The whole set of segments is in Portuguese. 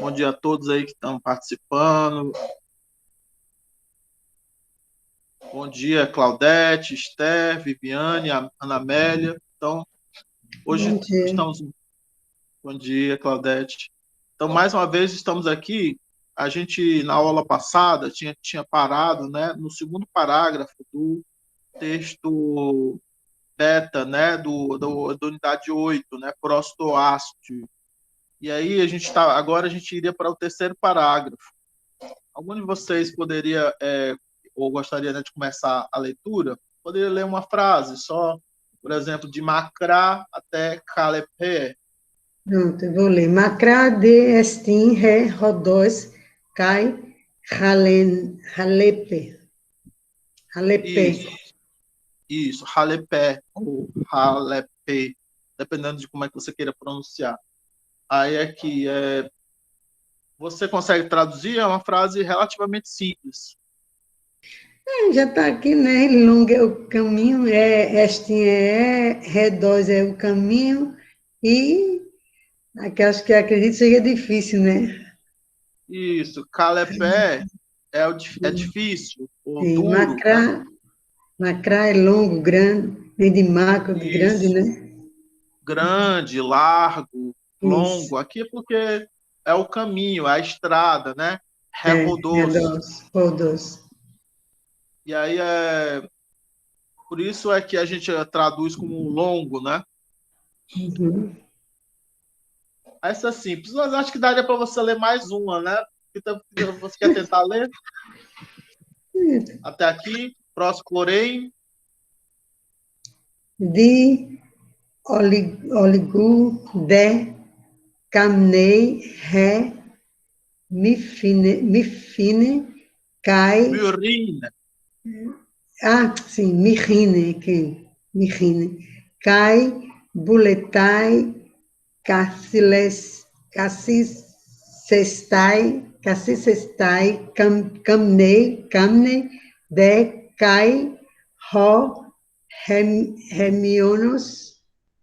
Bom dia a todos aí que estão participando. Bom dia, Claudete, Esther, Viviane, Ana Amélia. Então, Bom hoje dia. estamos. Bom dia, Claudete. Então, mais uma vez estamos aqui. A gente, na aula passada, tinha parado, né, no segundo parágrafo do texto beta, né, da unidade 8, né, prostoástio. E aí, agora a gente iria para o terceiro parágrafo. Algum de vocês poderia, ou gostaria, né, de começar a leitura? Poderia ler uma frase só, por exemplo, de Macrá até Calepé. Pronto, eu vou ler. Macra de estin re rodos kai halepe. Halepe. Isso, isso, Halepé ou Halepé, dependendo de como é que você queira pronunciar. Aí aqui, você consegue traduzir? É uma frase relativamente simples. Já está aqui, né? Longo é o caminho, estin redos é o caminho, e acho que acredito seja difícil, né? Isso, Calepé é difícil, ou Sim, duro, né? macra é longo, grande, vem de macro, de grande, Isso. né? Grande, largo, Isso, longo. Aqui é porque é o caminho, é a estrada, né? Redodos. redos, rodos. E aí por isso é que a gente traduz como longo, né? Uhum. Essa é simples, mas acho que daria para você ler mais uma, né? Então, você quer tentar ler até aqui? Próximo, porém, De oligo de camnei ré mi fine cai Murina. sim, mi rine cai buletai cassiles cassis sestai camne de cai ho Hemionos,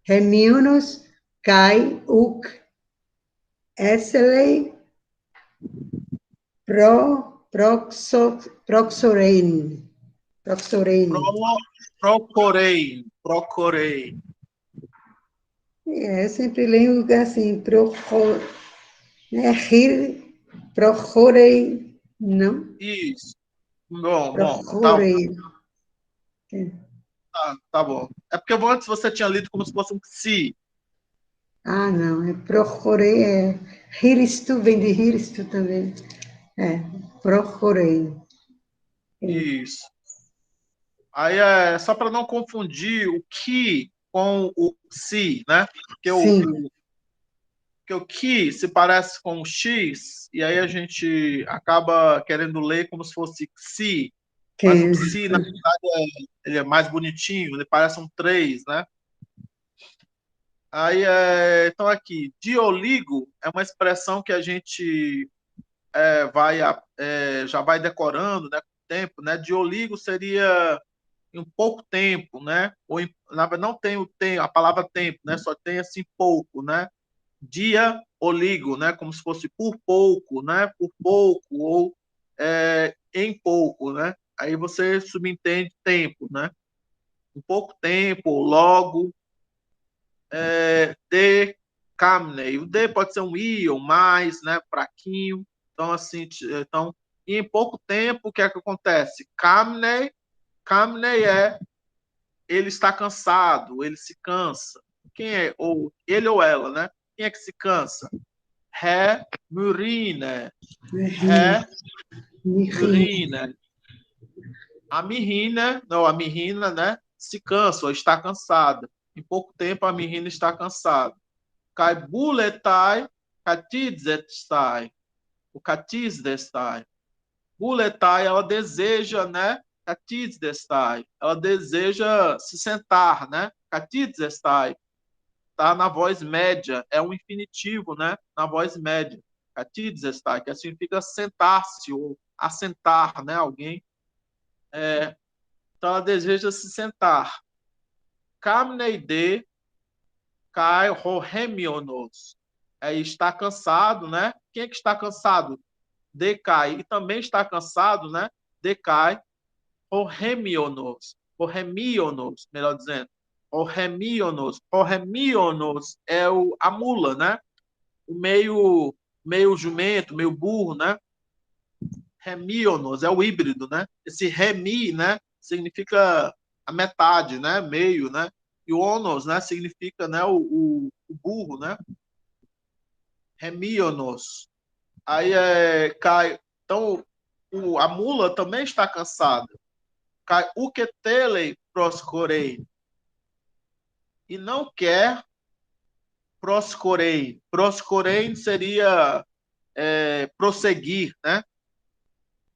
Hemionos kai uk Esselei proxorein. Proxorein. Procurei. Eu sempre lembro assim, rir, procurei, não? Isso. Bom, Procurei. tá bom. É porque antes você tinha lido como se fosse um si. Ah, não, procurei, hiristu, vem de hiristu também. É, procurei. Isso. Aí é só para não confundir o que com o si, né? Porque Sim, porque o que se parece com o x, e aí a gente acaba querendo ler como se fosse si, mas o que, si, na verdade, ele é mais bonitinho, ele parece um 3, né? Aí, então aqui, dioligo é uma expressão que a gente já vai decorando, né, com o tempo, né? Dioligo seria em pouco tempo, né? Não tem a palavra tempo, né? Só tem assim pouco, né? Dia oligo, né? Como se fosse por pouco, né? Por pouco ou em pouco, né? Aí você subentende tempo, né? Um pouco tempo, logo, de camney. O de pode ser um i ou mais, né? Fraquinho. Então assim, e em pouco tempo o que é que acontece? Camney ele está cansado, ele se cansa. Quem é? Ou ele ou ela, né? Quem é que se cansa? Ré, murina. Ré, me ri. murina. A mirrina, né? Se cansa ou está cansada. Em pouco tempo a mirrina está cansada. Cai buletai, catizestai. O catizestai. Buletai, ela deseja, né? Catizestai. Ela deseja se sentar, né? Catizestai. Tá na voz média, é um infinitivo, né? Na voz média. Catides está, que significa sentar-se ou assentar, né? Alguém. Então ela deseja se sentar. Kamneide kai rohemionos. É está cansado, né? Quem é que está cansado? Decai. E também está cansado, né? Decai. Orremionos, melhor dizendo. Orremionos é a mula, né? O meio jumento, meio burro, né? Remionos é o híbrido, né? Esse remi, né? Significa a metade, né? Meio, né? E o onos, né? Significa, né? O burro, né? Remionos. Aí cai. Então, a mula também está cansada. Cai o que tele proscorei e não quer proscorei. Proscorei seria prosseguir, né?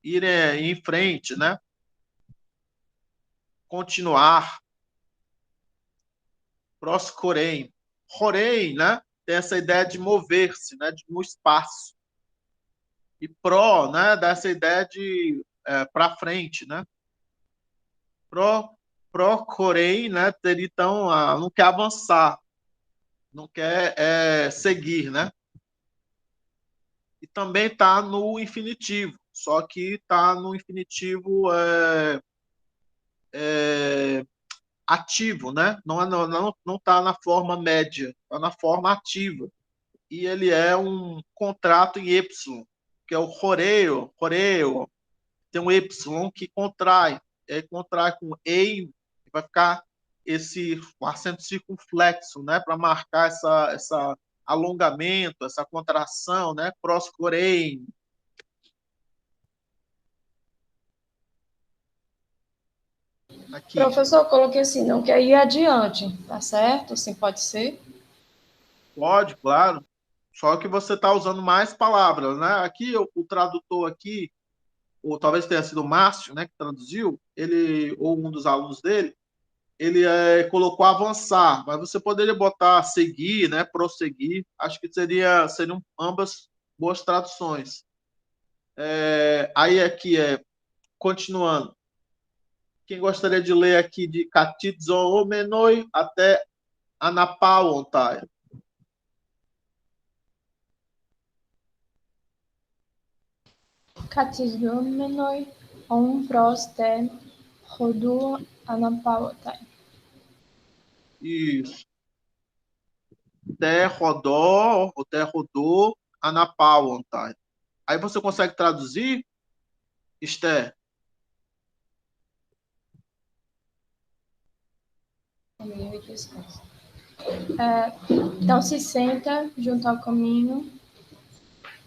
Ir em frente, né? Continuar. Proscorei. Rorei, né? Tem essa ideia de mover-se, né? No espaço. E pró, né? Dá essa ideia de para frente, né? Procurei, né? Então, não quer avançar, não quer seguir, né? E também está no infinitivo, só que está no infinitivo é, ativo, né? Não tá na forma média, está na forma ativa. E ele é um contrato em Y, que é o choreo, tem um Y que contrai, contrai com EI, vai ficar esse o acento circunflexo, né, para marcar essa alongamento, essa contração, né, proscorei. Aqui. Professor, eu coloquei assim, não quer ir adiante, tá certo? Assim pode ser? Pode, claro. Só que você está usando mais palavras, né? Aqui o tradutor aqui, ou talvez tenha sido o Márcio, né, que traduziu, ele ou um dos alunos dele, ele colocou avançar, mas você poderia botar seguir, né, prosseguir. Acho que seriam ambas boas traduções. Aí aqui continuando. Quem gostaria de ler aqui de Katizon Menoi até Anapauontai? Katizlumenoi, on proste, rodu anapaotai. Isso. Terrodô, Anapauontai. Aí você consegue traduzir, Esther? Então se senta junto ao caminho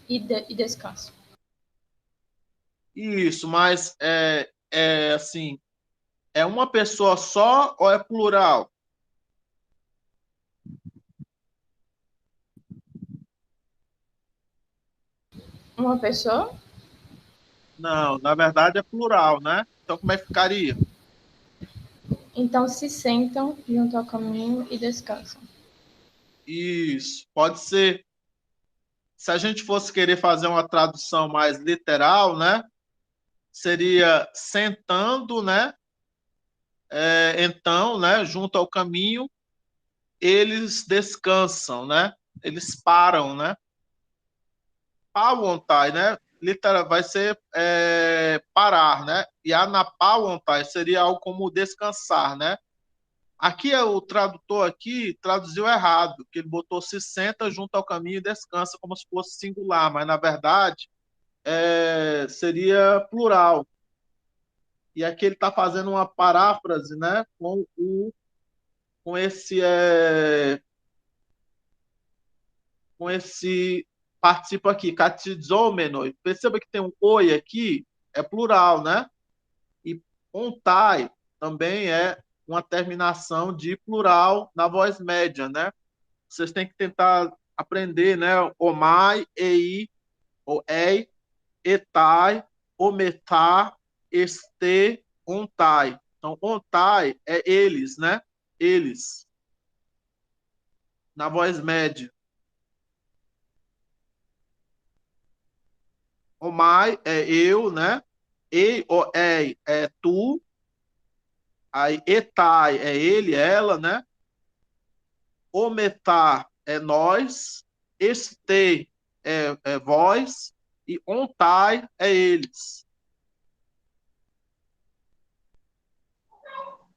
e descansa. Isso, mas assim, é uma pessoa só ou é plural? Uma pessoa? Não, na verdade é plural, né? Então como é que ficaria? Então se sentam junto ao caminho e descansam. Isso, pode ser. Se a gente fosse querer fazer uma tradução mais literal, né? Seria sentando, né? Então, né? Junto ao caminho, eles descansam, né? Eles param, né? Pawontai, né? Literal, vai ser parar, né? E anapawontai seria algo como descansar, né? Aqui o tradutor aqui traduziu errado, que ele botou se senta junto ao caminho e descansa como se fosse singular, mas na verdade seria plural. E aqui ele está fazendo uma paráfrase, né, com esse participo aqui, katizomeno. Perceba que tem um oi aqui, é plural, né? E ontai também é uma terminação de plural na voz média, né? Vocês têm que tentar aprender, né? Omai, ei, o ei, etai, ometai, este, ontai. Então, ontai é eles, né? Eles, na voz média. Omai é eu, né? Ei, o ei é tu. Aí, etai é ele, ela, né? Ometar é nós. Este é vós, e ontai é eles.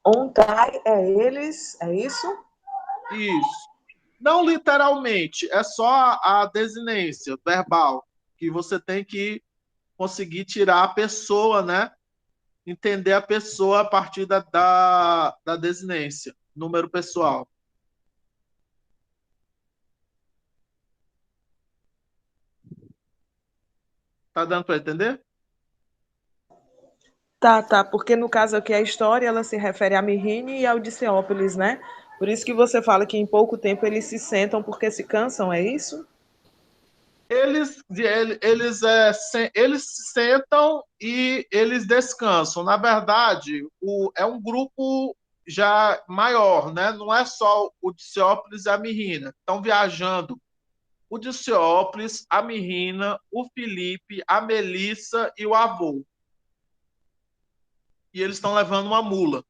Ontai é eles, é isso? Isso. Não literalmente, é só a desinência verbal, que você tem que conseguir tirar a pessoa, né? Entender a pessoa a partir da desinência, número pessoal. Tá dando para entender? Tá, porque no caso aqui a história, ela se refere a Mirrine e ao Dicéopolis, né? Por isso que você fala que em pouco tempo eles se sentam porque se cansam, é isso? Eles sentam e eles descansam. Na verdade, é um grupo já maior, né? Não é só o Dicéopolis e a Mirrina. Estão viajando o Dicéopolis, a Mirrina, o Felipe, a Melissa e o avô. E eles estão levando uma mula.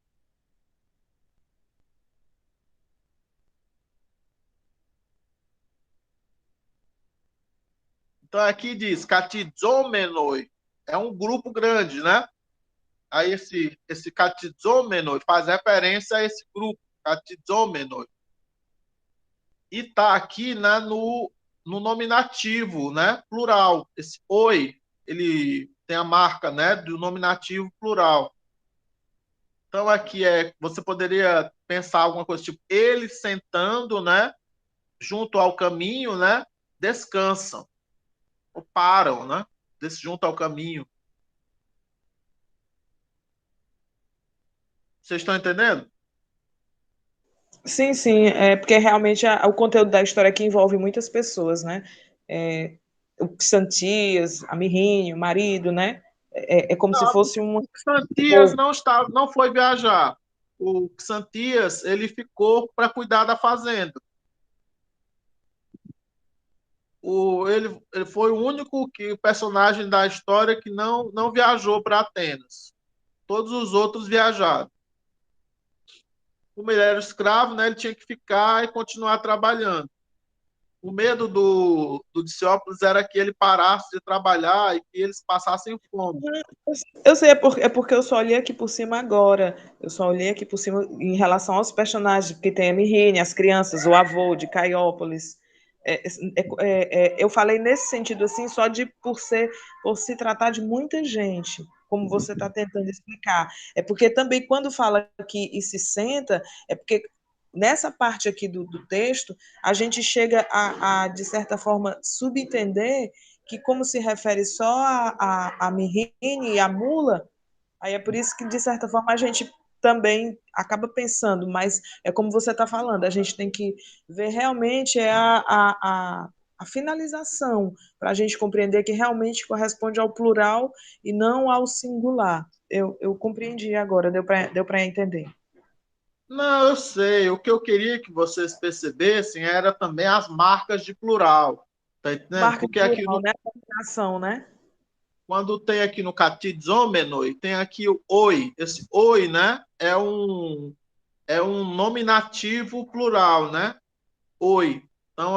Então aqui diz Katidzomenoi. É um grupo grande, né? Aí esse Katidzomenoi faz referência a esse grupo, Katidzomenoi. E está aqui, né, no nominativo, né, plural. Esse oi, ele tem a marca, né, do nominativo plural. Então aqui você poderia pensar alguma coisa tipo eles sentando, né, junto ao caminho, né, descansam ou param, né, junto ao caminho. Vocês estão entendendo? Sim, é porque realmente o conteúdo da história aqui envolve muitas pessoas, né? O Xantias, a Mirrine, o marido, né? É como se Não, fosse um Xantias povo. não foi viajar. O Xantias, ele ficou para cuidar da fazenda. Ele foi o único personagem da história que não viajou para Atenas. Todos os outros viajaram. Como ele era escravo, né, ele tinha que ficar e continuar trabalhando. O medo do Dicéopolis era que ele parasse de trabalhar e que eles passassem fome. Eu sei, é porque eu só olhei aqui por cima agora. Eu só olhei aqui por cima em relação aos personagens, porque tem a Mirrine, as crianças, o avô de Caiópolis. Eu falei nesse sentido assim, só de por se tratar de muita gente, como você está tentando explicar. É porque também quando fala aqui e se senta, é porque nessa parte aqui do texto, a gente chega de certa forma, subentender que como se refere só a Mirrine e a mula, aí é por isso que, de certa forma, a gente também acaba pensando, mas é como você está falando, a gente tem que ver realmente a finalização, para a gente compreender que realmente corresponde ao plural e não ao singular. Eu compreendi agora, deu para entender. Não, eu sei. O que eu queria que vocês percebessem era também as marcas de plural. Tá entendendo? Marca de Porque aqui plural, né? A combinação, né? quando tem aqui no Katidzomenoi, tem aqui o oi. Esse oi, né, é um nominativo plural, né? Oi. Então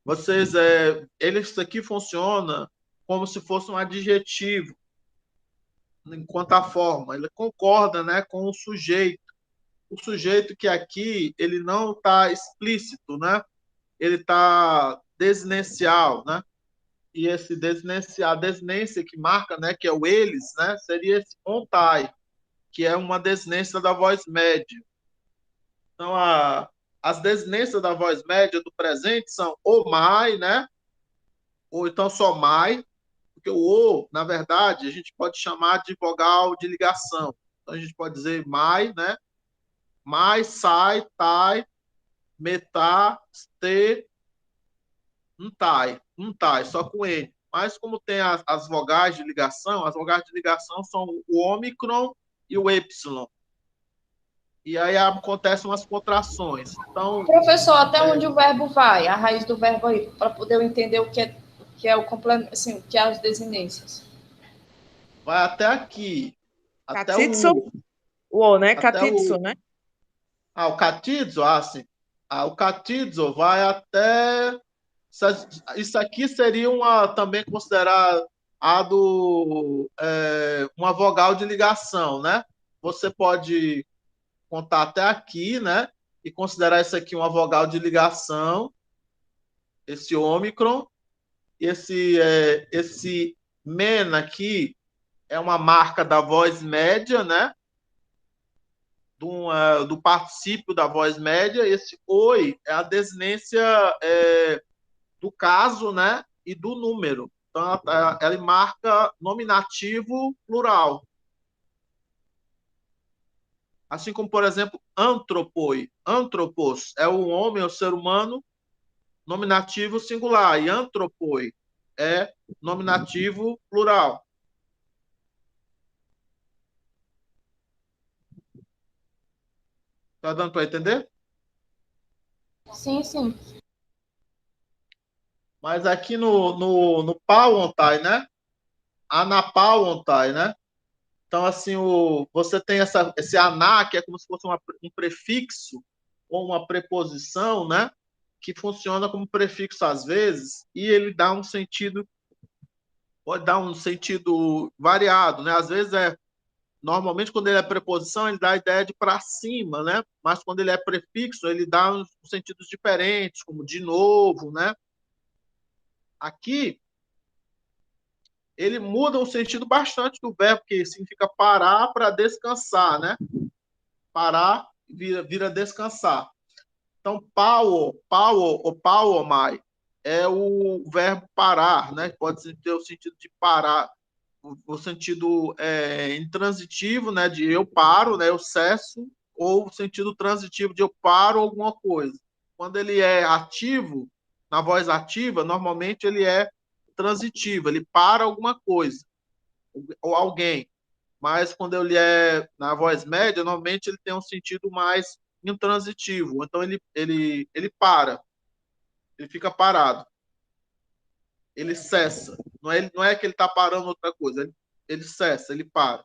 vocês eles aqui funciona como se fosse um adjetivo enquanto a forma. Ele concorda, né, com o sujeito. O sujeito que aqui ele não está explícito, né? Ele está desinencial, né? E esse desinencial, a desinência que marca, né, que é o eles, né, seria esse ontai, que é uma desinência da voz média. Então, as desinências da voz média do presente são o mai, né? Ou então só mai, porque o o, na verdade, a gente pode chamar de vogal de ligação. Então, a gente pode dizer mai, né? Mai, sai, tai, metá, ste, untai, só com N. Mas como tem as vogais de ligação, as vogais de ligação são o ômicron e o epsilon. E aí acontecem umas contrações. Então, Professor, até onde o verbo vai? A raiz do verbo aí, para poder eu entender o que é o complemento, assim, o que é as desinências. vai até aqui, até Catitso, o, né? até Catitso, o, né? o catizo, assim, o catizo vai Isso aqui seria também considerado uma vogal de ligação, né? Você pode contar até aqui, né? E considerar isso aqui uma vogal de ligação, esse ômicron. Esse men aqui é uma marca da voz média, né? Do particípio da voz média. Esse oi é a desinência do caso, né? E do número. Então, ela marca nominativo plural. Assim como, por exemplo, antropoi. Antropos é o homem, é o ser humano, nominativo singular. E antropoi é nominativo plural. Tá dando para entender? Sim, sim. Mas aqui no Pauontai, né? Anapauontai, né? Então, assim, você tem esse aná, que é como se fosse um prefixo ou uma preposição, né? Que funciona como prefixo às vezes, e ele dá um sentido, pode dar um sentido variado, né? Às vezes normalmente quando ele é preposição, ele dá a ideia de para cima, né? Mas quando ele é prefixo, ele dá uns sentidos diferentes, como de novo, né? Aqui, ele muda o sentido bastante do verbo, que significa parar para descansar, né? Parar vira descansar. Então, pau ou pauomai é o verbo parar, né? Pode ter o sentido de parar, o sentido intransitivo, né? De eu paro, né? Eu cesso, ou o sentido transitivo de eu paro alguma coisa. Quando ele é ativo, na voz ativa, normalmente ele é transitivo, ele para alguma coisa ou alguém. Mas quando ele é na voz média, normalmente ele tem um sentido mais intransitivo. Então ele para, ele fica parado, ele cessa. Não é que ele está parando outra coisa, ele cessa, ele para.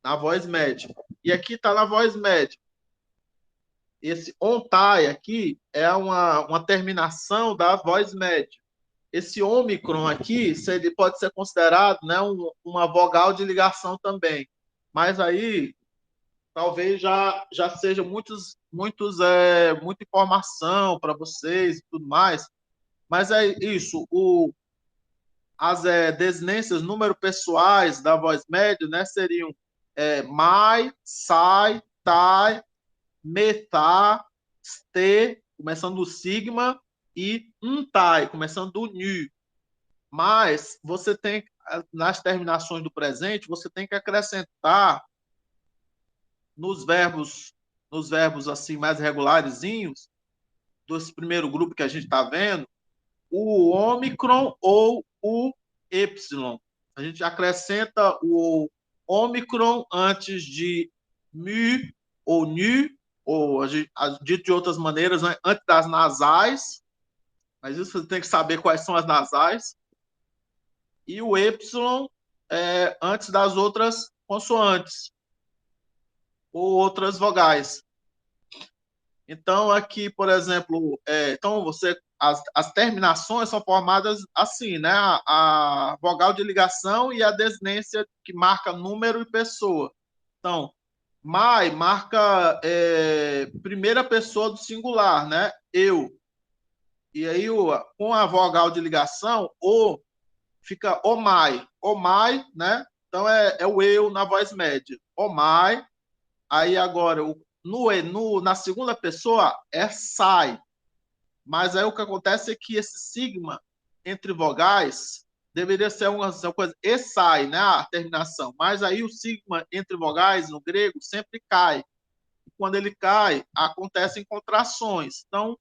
Na voz média. E aqui está na voz média. Esse ontai aqui é uma terminação da voz média. Esse ômicron aqui pode ser considerado, né, uma vogal de ligação também. Mas aí talvez já seja muita informação para vocês e tudo mais. Mas é isso, as desinências número pessoais da voz média, né, seriam mai, sai, tai, metá, ste, começando do sigma, e untai, começando do nu. Mas você tem, nas terminações do presente, você tem que acrescentar nos verbos assim mais regularzinhos, desse primeiro grupo que a gente está vendo, o ômicron ou o epsilon. A gente acrescenta o ômicron antes de mu ou nu, ou dito de outras maneiras, né, antes das nasais, mas isso você tem que saber quais são as nasais, e o epsilon antes das outras consoantes ou outras vogais. Então, aqui, por exemplo, então as terminações são formadas assim, né? A vogal de ligação e a desinência que marca número e pessoa. Então, mai marca primeira pessoa do singular, né? Eu. E aí, com a vogal de ligação, o fica omai. Omai, né? Então, é o eu na voz média. Omai. Aí, agora, na segunda pessoa, é sai. Mas aí o que acontece é que esse sigma entre vogais deveria ser uma coisa e sai, né? A terminação. Mas aí o sigma entre vogais, no grego, sempre cai. E quando ele cai, acontecem contrações. Então,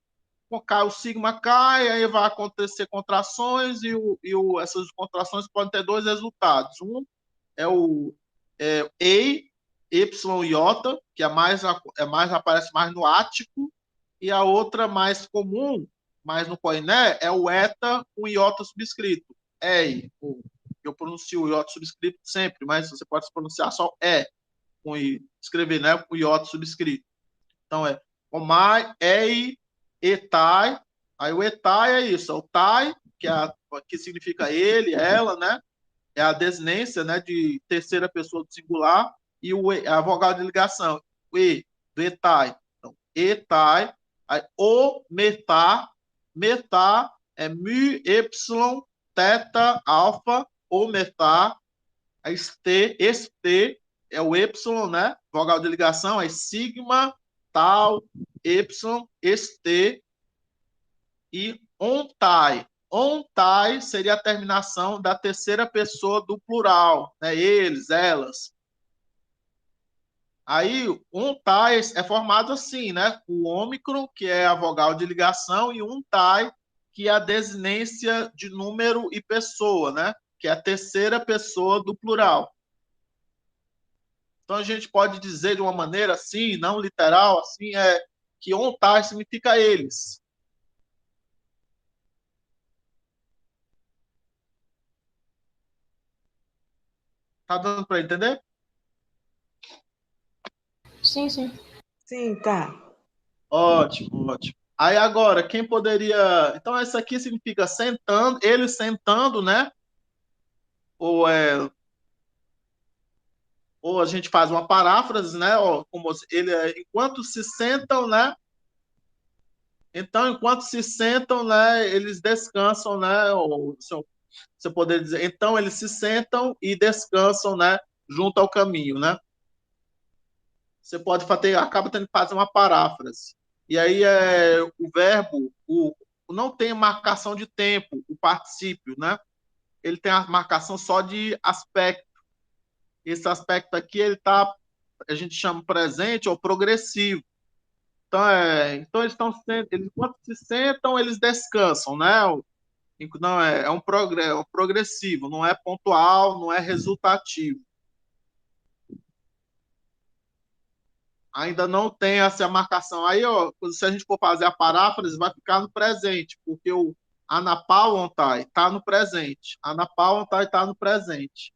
o sigma cai, aí vai acontecer contrações essas contrações podem ter dois resultados. Um é o ei, y iota, que aparece mais no ático, e a outra mais comum, mais no koiné, é o eta com iota subscrito. Ei. Eu pronuncio o iota subscrito sempre, mas você pode pronunciar só escrever, né, com iota subscrito. Então é omai, ei, etai, Aí o etai é isso, é o tai, que significa ele, ela, né? É a desinência, né, de terceira pessoa do singular, e a vogal de ligação, o e, do etai. Então, etai, aí o metá é mu, y, teta, alfa, o metá, aí este é o y, né, vogal de ligação, aí sigma, tal, y, este, e ontai. Ontai seria a terminação da terceira pessoa do plural, né? Eles, elas. Aí, ontai é formado assim, né? O ômicron, que é a vogal de ligação, e untai, que é a desinência de número e pessoa, né? Que é a terceira pessoa do plural. Então, a gente pode dizer de uma maneira assim, não literal, assim, que ontai significa eles. Tá dando para entender? Sim, sim. Sim, tá. Ótimo, ótimo. Aí agora, quem poderia. Então, essa aqui significa sentando, ele sentando, né? Ou, ou a gente faz uma paráfrase, né? Ó, como ele, enquanto se sentam, né? Então, enquanto se sentam, né? Eles descansam, né? Ou, se você poderia dizer, então eles se sentam e descansam, né? Junto ao caminho, né? Você pode fazer, acaba tendo que fazer uma paráfrase. E aí o verbo, não tem marcação de tempo, o particípio, né? Ele tem a marcação só de aspecto. Esse aspecto aqui, a gente chama presente ou progressivo. Então, então eles estão enquanto se sentam, eles descansam, né? Não é um progressivo, não é pontual, não é resultativo. Ainda não tem essa marcação. Aí, ó, se a gente for fazer a paráfrase, vai ficar no presente, porque o Anapauantai está no presente. Anapauantai está no presente.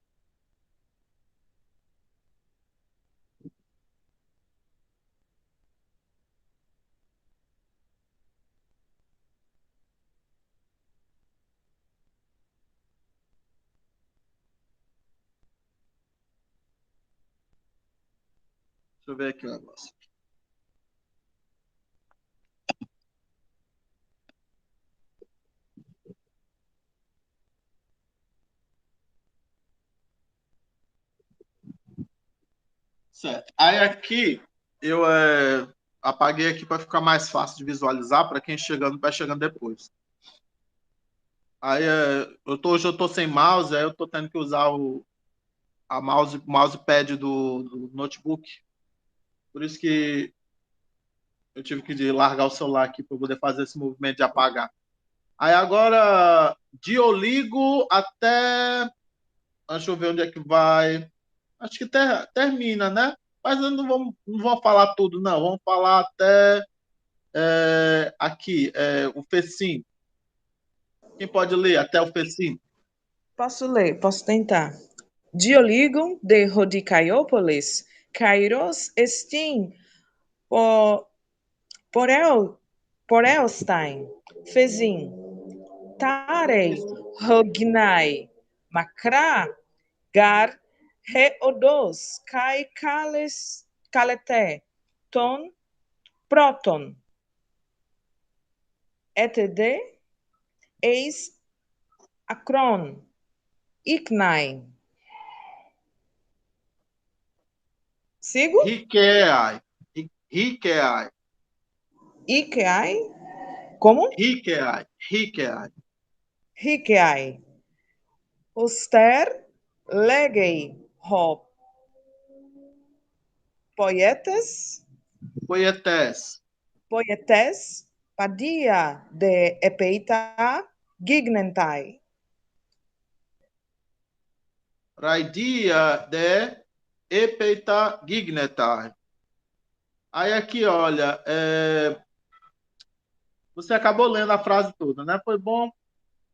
Deixa eu ver aqui o negócio. Certo. Aí aqui eu apaguei aqui para ficar mais fácil de visualizar para quem vai chegando depois. Aí hoje eu estou sem mouse, aí eu estou tendo que usar a mousepad do notebook. Por isso que eu tive que largar o celular aqui para poder fazer esse movimento de apagar. Aí agora, de oligo até. Deixa eu ver onde é que vai. Acho que termina, né? Mas não vamos falar tudo, não. Vamos falar até aqui, o Fecim. Quem pode ler até o Fecim? Posso ler, posso tentar. Dioligo de Rodicaiópolis, Kairos estim por Elstein, Fezin, Tarei, Rognai, Macra, Gar, Reodos, Kai Calete, Ton, Proton, ETD, Eis, Acron, Iknai. Sigo? Rikeai. Rikeai. Ikeai? Como? Rikeai. Rikeai. Rikeai. Oster, legei, ho, poietes, Poietes. padia de epeita, gignentai. Raidia de epeita gignetai. Aí aqui, olha, você acabou lendo a frase toda, né? Foi bom,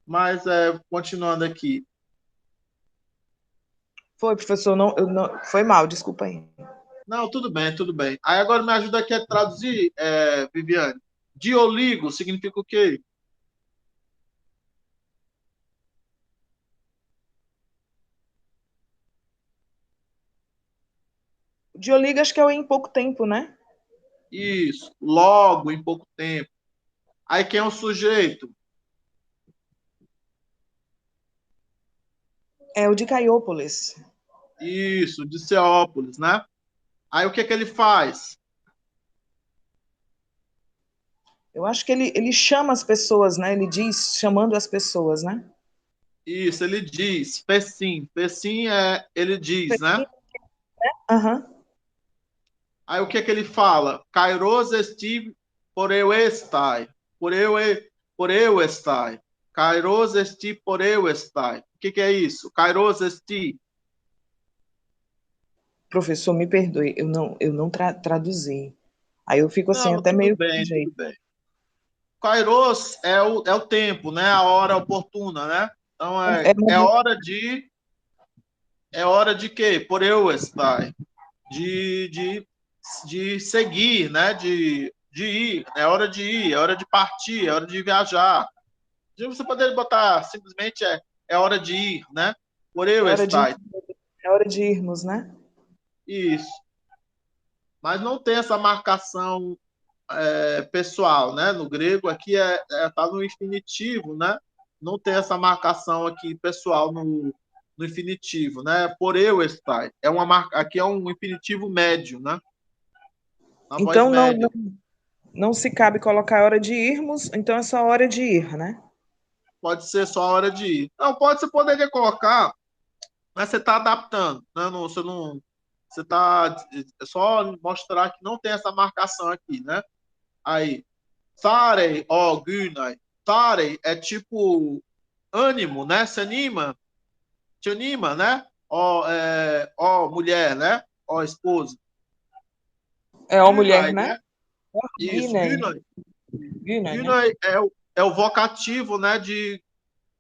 mas continuando aqui. Foi, professor, foi mal, desculpa aí. Não, tudo bem, tudo bem. Aí agora me ajuda aqui a traduzir, Viviane. Dioligo significa o quê? O Dioliga acho que é o em pouco tempo, né? Isso, logo, em pouco tempo. Aí quem é o sujeito? É o de Caiópolis. Isso, de Ceópolis, né? Aí o que que ele faz? Eu acho que ele chama as pessoas, né? Ele diz chamando as pessoas, né? Isso, ele diz, Pessim. Pessim é, ele diz, né? Aham. Aí o que que ele fala? Kairos esti por eu estai. Por eu estai. Kairos esti por eu estai. O que que é isso? Kairos esti. Professor, me perdoe, eu não traduzi. Aí eu fico assim, Não, até tudo meio sem bem, tudo jeito. bem. Kairos é o tempo, né? A hora oportuna, né? Então É é momento. hora de quê? Por eu estar, de, de, de seguir, né? De ir, é hora de ir, é hora de partir, é hora de viajar. Você poderia botar simplesmente é hora de ir, né? Por É eu hora de, estar. é hora de irmos, né? Isso. Mas não tem essa marcação pessoal, né? No grego aqui tá no infinitivo, né? Não tem essa marcação aqui pessoal no infinitivo, né? Por eu estar. Aqui é um infinitivo médio, né? Na voz Então média. não se cabe colocar a hora de irmos, então é só hora de ir, né? Pode ser só a hora de ir. Não, você poderia colocar, mas você está adaptando, né? Não, você não, você está é só mostrar que não tem essa marcação aqui, né? Aí, Sarei, ó, Gunai. Sarei é tipo ânimo, né? Se anima, te anima, né? Ó, mulher, né? Ó, esposa. É ó mulher, Gunai, né? né? Isso, Guiné, Gunai. Guiné, né? Gunai é o vocativo, né? De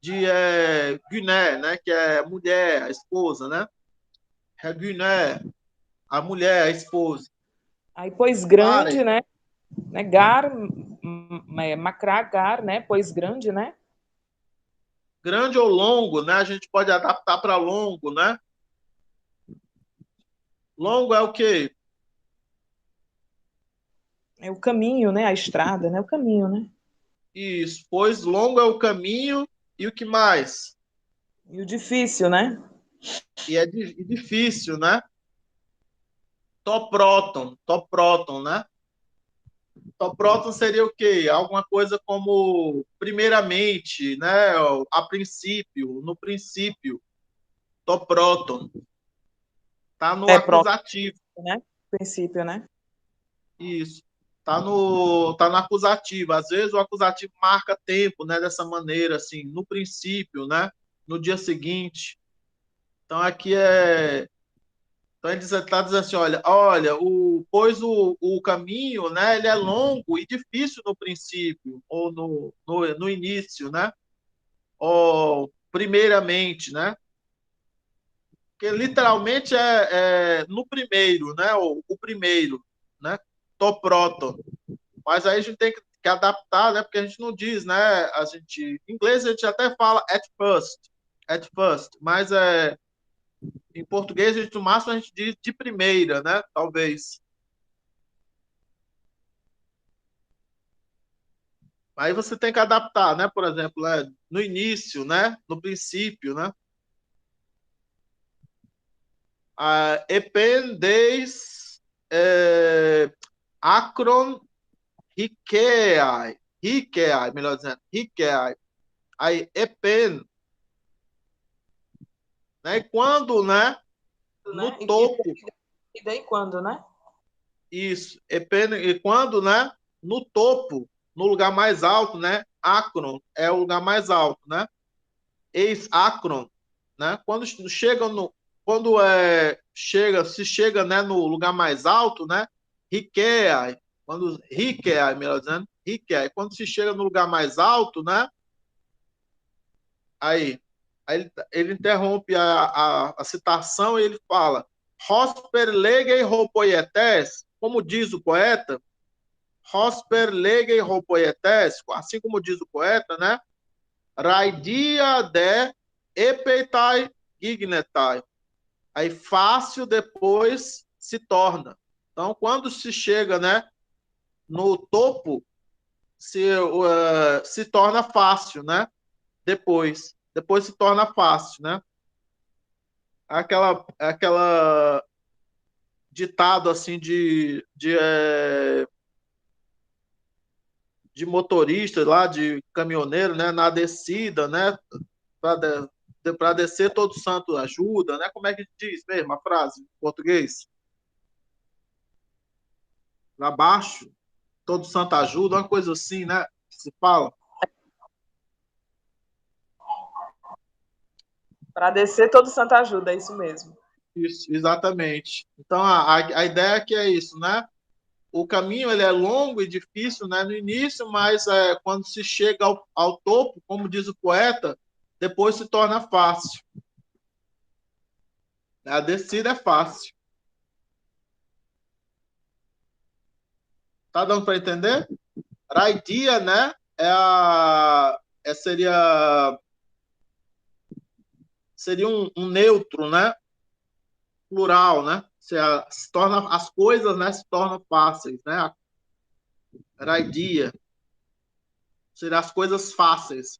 Guiné, né? Que é mulher, a esposa, né? É Guiné, a mulher, a esposa. Aí, pois grande, Sarei, né? Gar, macrá, gar, né? Pois grande, né? grande ou longo, né? A gente pode adaptar para longo, né? Longo é o quê? É o caminho, né? A estrada, né? O caminho, né? Isso, pois longo é o caminho e o que mais? E o difícil, né? E é difícil, né? Topróton, né? Topróton seria o quê? Alguma coisa como primeiramente, né? A princípio, no princípio. Topróton. Tá no É próximo, acusativo. né? Princípio, né? Isso. Tá no acusativo. Às vezes o acusativo marca tempo, né? Dessa maneira, assim, no princípio, né? No dia seguinte. Então aqui é. Então ele está dizendo assim, olha, pois o caminho, né? Ele é longo e difícil no princípio ou no início, né? Ou primeiramente, né? Que literalmente é no primeiro, né? O primeiro, né? Toproton. Mas aí a gente tem que adaptar, né? Porque a gente não diz, né? Em inglês a gente até fala at first, mas em português no máximo a gente diz de primeira, né? Talvez. Aí você tem que adaptar, né? Por exemplo, no início, né? No princípio, né? Ependeis acron Hiqueai, melhor dizendo, Hiqueai. Aí, epen, né? E quando, né? No Né? topo, E daí quando, né? isso, epen, e quando, né? No topo, no lugar mais alto, né? Acron é o lugar mais alto, né? Eis acron, né? Se chega, né, no lugar mais alto, né? Hiqueai, Hiqueai, melhor dizendo, Hiqueai, quando se chega no lugar mais alto, né? Aí, ele interrompe a citação e ele fala: Hosper legei ropoietes, como diz o poeta, Hosper legei ropoietes, assim como diz o poeta, né? Raidia de epeitai ignetai. Aí fácil depois se torna. Então, quando se chega, né, no topo, se torna fácil, né? Depois se torna fácil, né? Aquela ditado assim de motorista lá, de caminhoneiro, né? Na descida, né? Para descer todo santo ajuda, né? Como é que diz mesmo a frase em português? Para baixo, todo santo ajuda, uma coisa assim, né? Se fala. Para descer, todo santo ajuda, é isso mesmo. Isso, exatamente. Então, a ideia é que é isso, né? O caminho ele é longo e difícil, né, no início, mas quando se chega ao topo, como diz o poeta, depois se torna fácil. A descida é fácil. Tá dando para entender? Raidia, né? Seria um neutro, né? Plural, né? Se torna, as coisas, né, se tornam fáceis, né? Raidia. Seria as coisas fáceis,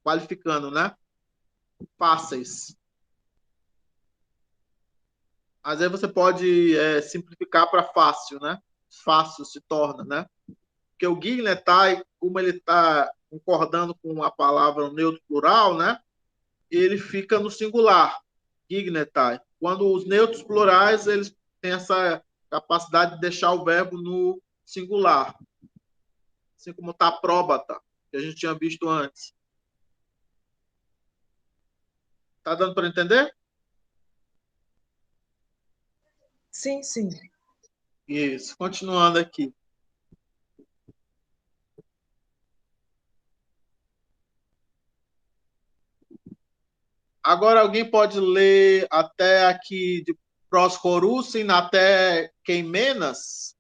qualificando, né? Fáceis. Às vezes você pode simplificar para fácil, né? Fácil se torna, né? Porque o Guilherme, como ele está concordando com a palavra neutro plural, né? Ele fica no singular, Guilherme. Quando os neutros plurais, eles têm essa capacidade de deixar o verbo no singular. Assim como está próbata, que a gente tinha visto antes. Tá dando para entender? Sim, sim. Isso. Continuando aqui. Agora alguém pode ler até aqui de Proscorucin até Queimenas?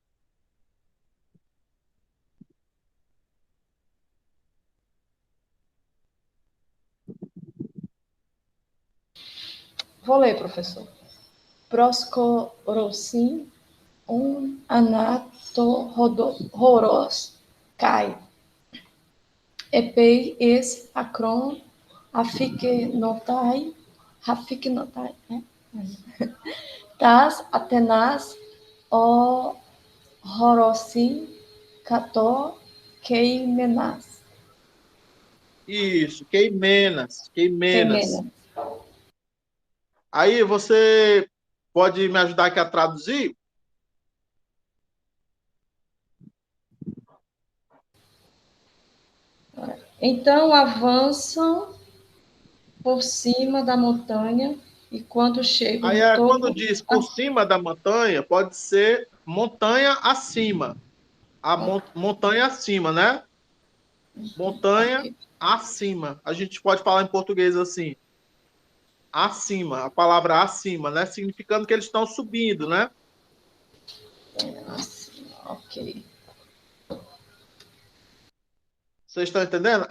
Vou ler, professor. Proscorocin, anatorhoros, cai. Epei es acron, afiknotai, né? Tas Atenas, o Horosim, Cato, Queimenas. Isso, Queimenas. Queimenas. Aí você pode me ajudar aqui a traduzir? Então avançam por cima da montanha e quando chegam Aí no quando topo. diz por cima da montanha, pode ser montanha acima. Montanha acima, né? Montanha Ok. acima. A gente pode falar em português assim. Acima, a palavra acima, né? Significando que eles estão subindo, né? Ok. Vocês estão entendendo?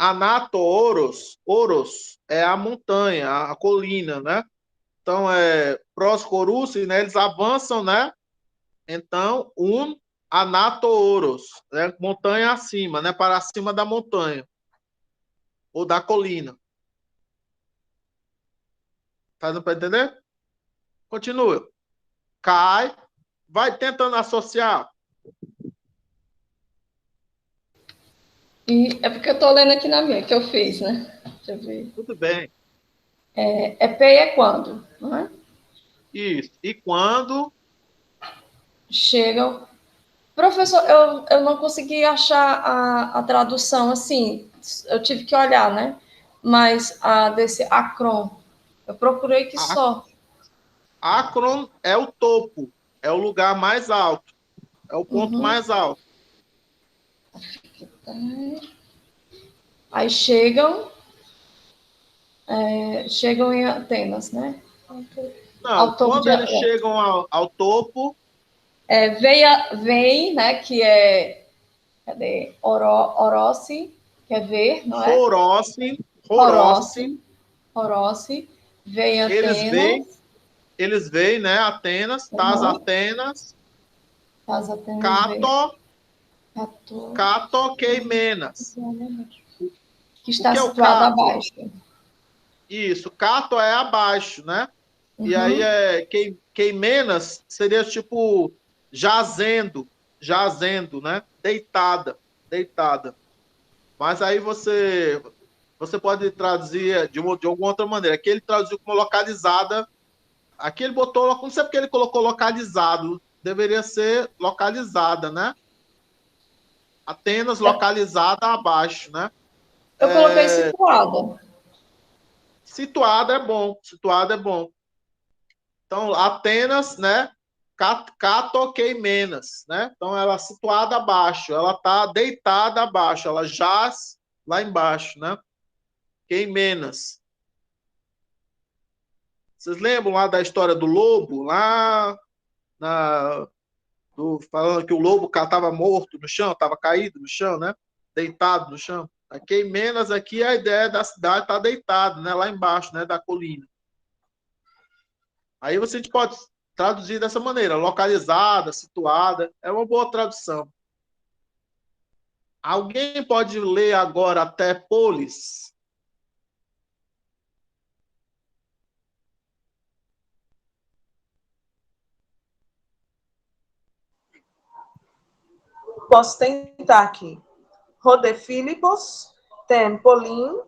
Oros é a montanha, a colina, né? Então, Proscoruce, né? Eles avançam, né? Então, Oros, né? Montanha acima, né? Para cima da montanha ou da colina. Tá dando para entender? Continua. Cai, vai tentando associar. E é porque eu estou lendo aqui na minha, que eu fiz, né? Deixa eu ver. Tudo bem. Epei é quando, não é? Isso. E quando Chegam. Professor, eu não consegui achar a tradução assim, eu tive que olhar, né? Mas a desse Acron, eu procurei que só. Akron é o topo, é o lugar mais alto, é o ponto Uhum. mais alto. Aí chegam em Atenas, né? Não, Ao topo quando de. eles chegam ao topo, Vem, né? Que é. Cadê? Orossi, que é ver, não é? Horossi, Orossi. Vem eles veem, Atenas. eles veem, né? Atenas, tas Uhum. Atenas, As Atenas veio. Cato, 14. Cato Queimenas. Que O está que é o situado Cato? abaixo. Isso, Cato é abaixo, né? E aí Uhum. Queimenas seria tipo jazendo, jazendo, né? Deitada, deitada. Mas aí você pode traduzir de alguma outra maneira. Aqui ele traduziu como localizada. Aqui ele botou, não sei porque ele colocou localizado. Deveria ser localizada, né? Atenas localizada abaixo, né? Eu coloquei situada. Situada é bom, situada é bom. Então, Atenas, né? Catoqueimenas, né? Então, ela é situada abaixo, ela está deitada abaixo, ela jaz lá embaixo, né? Queimenas. Vocês lembram lá da história do lobo? Lá na, falando que o lobo estava morto no chão, estava caído no chão, né? Deitado no chão. A Queimenas aqui, a ideia da cidade está deitada, né? Lá embaixo, né? Da colina. Aí você pode traduzir dessa maneira, localizada, situada, é uma boa tradução. Alguém pode ler agora até polis? Posso tentar aqui. Rodefilipos, Tempolin, Polin.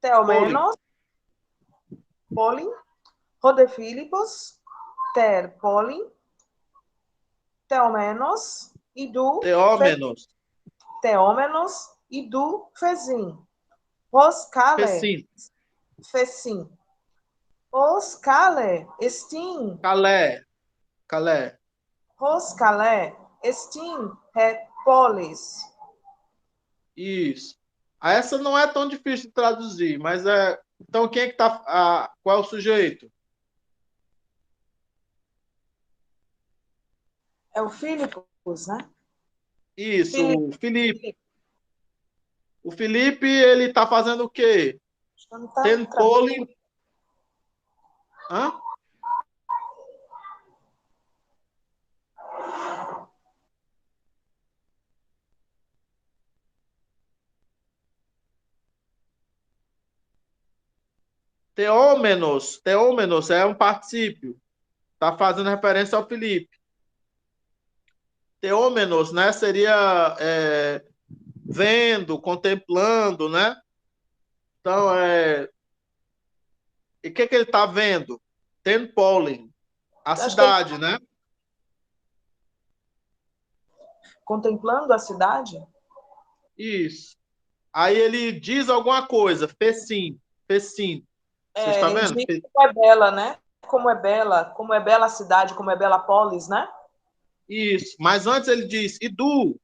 Theomenos, Polin, Rodefilipos, Ter Polin, Theomenos, Idu, Teómenos. Theomenos, Idu, Fezin, Roscale, Fecim. Fecim, Roscale, Estim, Calé. Calé. Roscale, Estim, Repolis. Isso. Essa não é tão difícil de traduzir, mas é. Então, quem é que tá. Qual é o sujeito? É o Filipos, né? Isso, Filipe, o Felipe. O Felipe, ele tá fazendo o quê? não está Ten traduzindo. polling. Hã? Teômenos. Teômenos é um particípio. Tá fazendo referência ao Felipe. Teômenos, né? Seria vendo, contemplando, né? Então, e o que ele está vendo? Ten pollen, a Acho que ele cidade, né? contemplando a cidade. Isso. Aí ele diz alguma coisa, fecim, fecim. Você está Ele vendo? diz como é bela, né? Como é bela a cidade, como é bela a polis, né? Isso. Mas antes ele diz, Idu,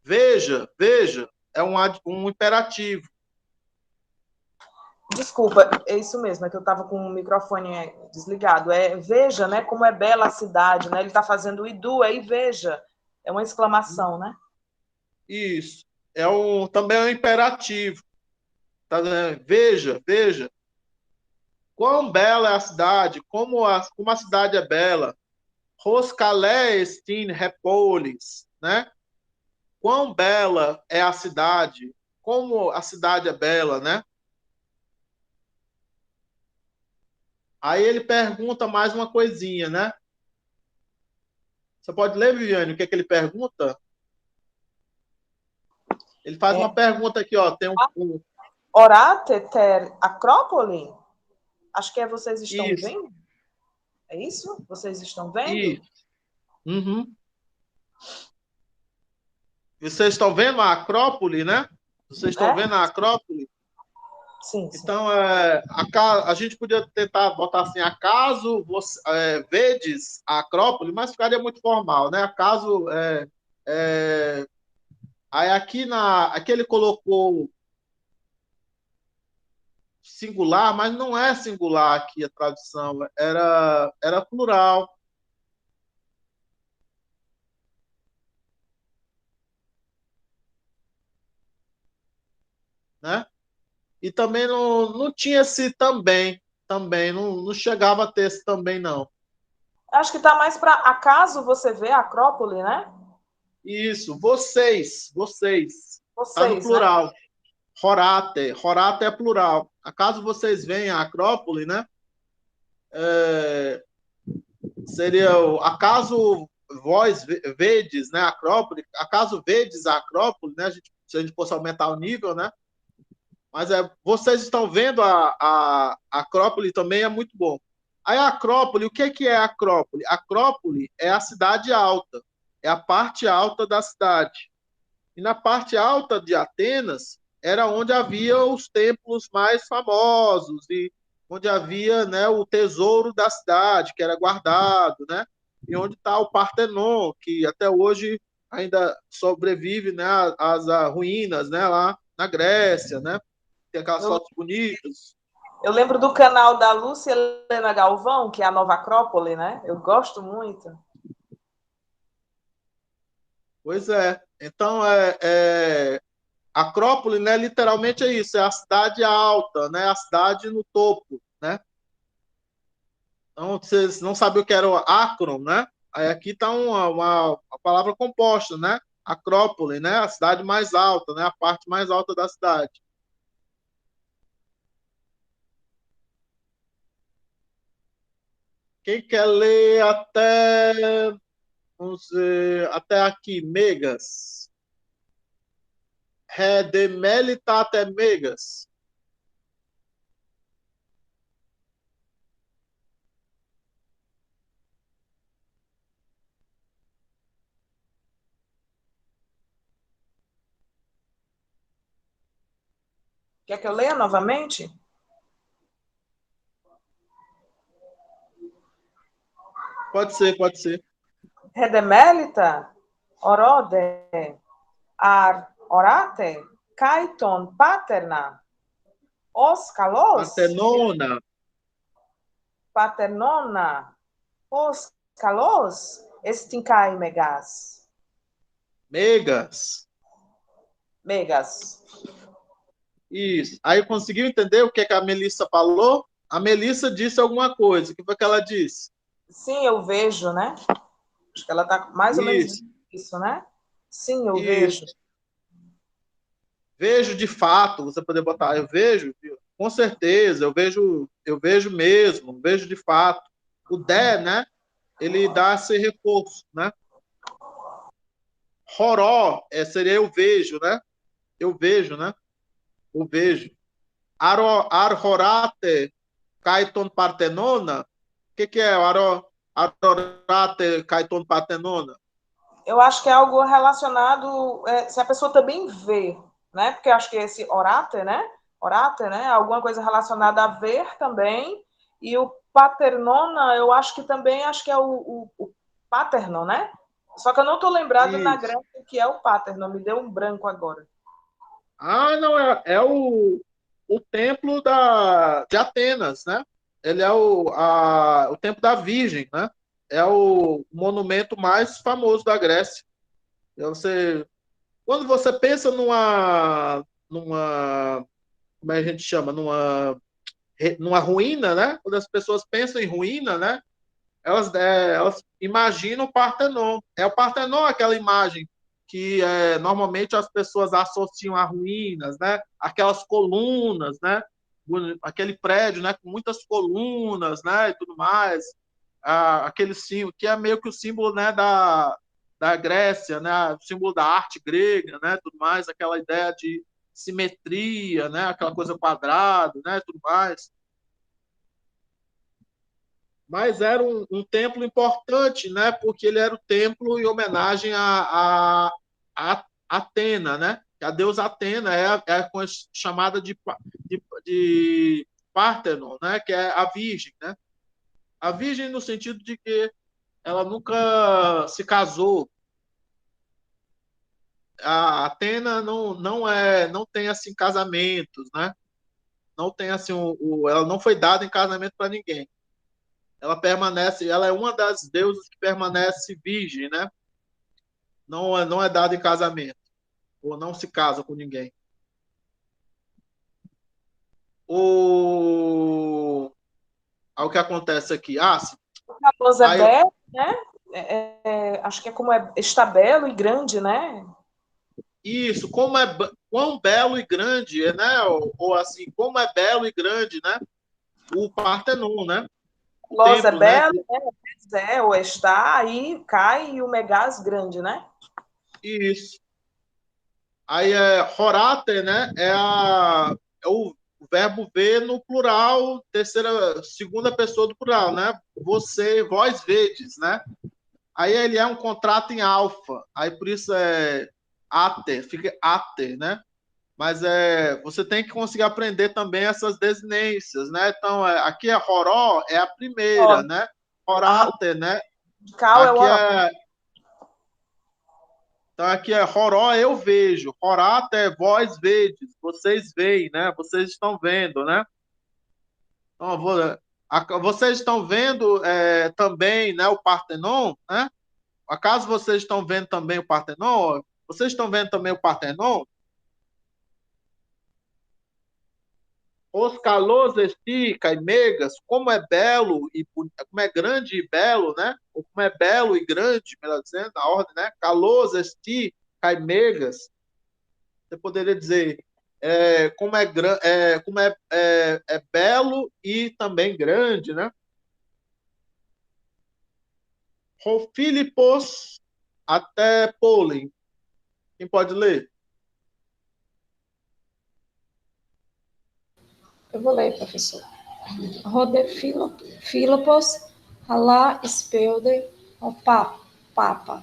veja, veja. É um imperativo. Desculpa, é isso mesmo, é que eu estava com o microfone desligado. Veja, né, como é bela a cidade, né? Ele está fazendo Idu, aí veja. É uma exclamação, né? Isso. Também é um imperativo. Tá vendo? Veja, veja. Quão bela é a cidade, como a cidade é bela. Roscalé estin repolis, né? Quão bela é a cidade, como a cidade é bela, né? Aí ele pergunta mais uma coisinha, né? Você pode ler, Viviane, o que é que ele pergunta? Ele faz É, uma pergunta aqui, ó. Tem Orate ter Acrópole? Acho que vocês estão isso, vendo? É isso? Vocês estão vendo? isso. Uhum. Vocês estão vendo a Acrópole, né? Vocês estão É? vendo a Acrópole? Sim, sim. Então, a gente podia tentar botar assim, acaso você vedes a Acrópole, mas ficaria muito formal, né? Acaso. Aí aqui ele colocou singular, mas não é singular aqui a tradução, era plural, né? E também não tinha esse também, não chegava a ter esse também, não. Acho que está mais para acaso você vê a Acrópole, né? Isso, vocês. Está no Vocês, né? plural. Horate é plural. Acaso vocês veem a Acrópole, né? Seria acaso vós vedes, né, a Acrópole, acaso vedes a Acrópole, né, se a gente fosse aumentar o nível, né, mas vocês estão vendo a Acrópole também é muito bom. Aí a Acrópole, o que é a Acrópole? A Acrópole é a cidade alta, é a parte alta da cidade. E na parte alta de Atenas era onde havia os templos mais famosos e onde havia, né, o tesouro da cidade, que era guardado, né? E onde está o Partenon, que até hoje ainda sobrevive, né, às ruínas, né, lá na Grécia, né? Tem aquelas Eu, fotos bonitas. eu lembro do canal da Lúcia Helena Galvão, que é a Nova Acrópole, né? Eu gosto muito. Pois é. Então, Acrópole, né, literalmente é isso, é a cidade alta, né, a cidade no topo, né? Então, vocês não sabiam o que era o Acron, né? Aí aqui está uma palavra composta, né? Acrópole, né? A cidade mais alta, né? A parte mais alta da cidade. Quem quer ler vamos ver, até aqui, Megas? Redemelitate Megas. Quer que eu leia novamente? Pode ser, pode ser. Redemelita, orode, orate, kaiton paterna, os kalos, Partenona, paternona, os kalos, estinkai megas. Megas. Megas. Isso. Aí conseguiu entender o que a Melissa falou? A Melissa disse alguma coisa. O que foi que ela disse? Sim, eu vejo, né? Acho que ela está mais ou menos Isso, isso, né? Sim, eu vejo. isso. Vejo de fato, você poder botar, eu vejo, com certeza, eu vejo mesmo, vejo de fato. O de, né? Ele dá esse reforço, né? Horó, seria eu vejo, né? Eu vejo, né? Eu vejo. Arhorate Kaiton Partenona. O que é Arhorate Kaiton Partenona? Eu acho que é algo relacionado, se a pessoa também vê, né? Porque eu acho que esse orate, né? Orate, né? Alguma coisa relacionada a ver também. E o paternona, eu acho que também acho que é o paterno, né? Só que eu não estou lembrado na Isso. Grécia o que é o paterno, me deu um branco agora. Ah, não, é o templo de Atenas, né? Ele é o templo da Virgem, né? É o monumento mais famoso da Grécia. Quando você pensa como é que a gente chama? Numa ruína, né? Quando as pessoas pensam em ruína, né? Elas imaginam o Partenon. É o Partenon aquela imagem que normalmente as pessoas associam a ruínas, né? Aquelas colunas, né? Aquele prédio, né? Com muitas colunas, né? E tudo mais. Aquele símbolo que é meio que o símbolo, né? Da Grécia, né? O símbolo da arte grega, né? Tudo mais. Aquela ideia de simetria, né? Aquela coisa quadrada, né? Tudo mais. Mas era um templo importante, né? Porque ele era o templo em homenagem a Atena, né? A deusa Atena é chamada de Parthenon, né? Que é a Virgem, né? A Virgem no sentido de que ela nunca se casou. A Atena não tem assim casamentos, né? Não tem assim ela não foi dada em casamento para ninguém. Ela é uma das deusas que permanece virgem, né? Não é dada em casamento, ou não se casa com ninguém. o que acontece aqui. Sim. Raposa é belo, né? Acho que é como está belo e grande, né? Isso, quão belo e grande, né? Ou assim, como é belo e grande, né? O Partenon, né? O Los é templo, né? belo, né? Ou está, aí cai e o Megás grande, né? Isso. Aí horate, né? É o verbo ver no plural, segunda pessoa do plural, né? Você, vós vedes, né? Aí ele é um contrato em alfa. Aí por isso é ater, fica ater, né? Mas você tem que conseguir aprender também essas desinências, né? Então, aqui é horó, é a Ó, primeira, né? Horate, né? cal é o Aqui oral. é Então aqui é horó, eu vejo. Horata é vós vedes, vocês veem, né? Vocês estão vendo, né? Então, vocês estão vendo também, né, o Partenon, né? Acaso vocês estão vendo também o Partenon? Vocês estão vendo também o Partenon? Os calos estica e megas, como é belo e como é grande e belo, né? Ou como é belo e grande, melhor dizendo, na ordem, né? Calos estica e megas. Você poderia dizer como é belo e também grande, né? Filipos até Polem. Quem pode ler? Eu vou ler, professor. Rode Philippos, Halá Spelde, Papa,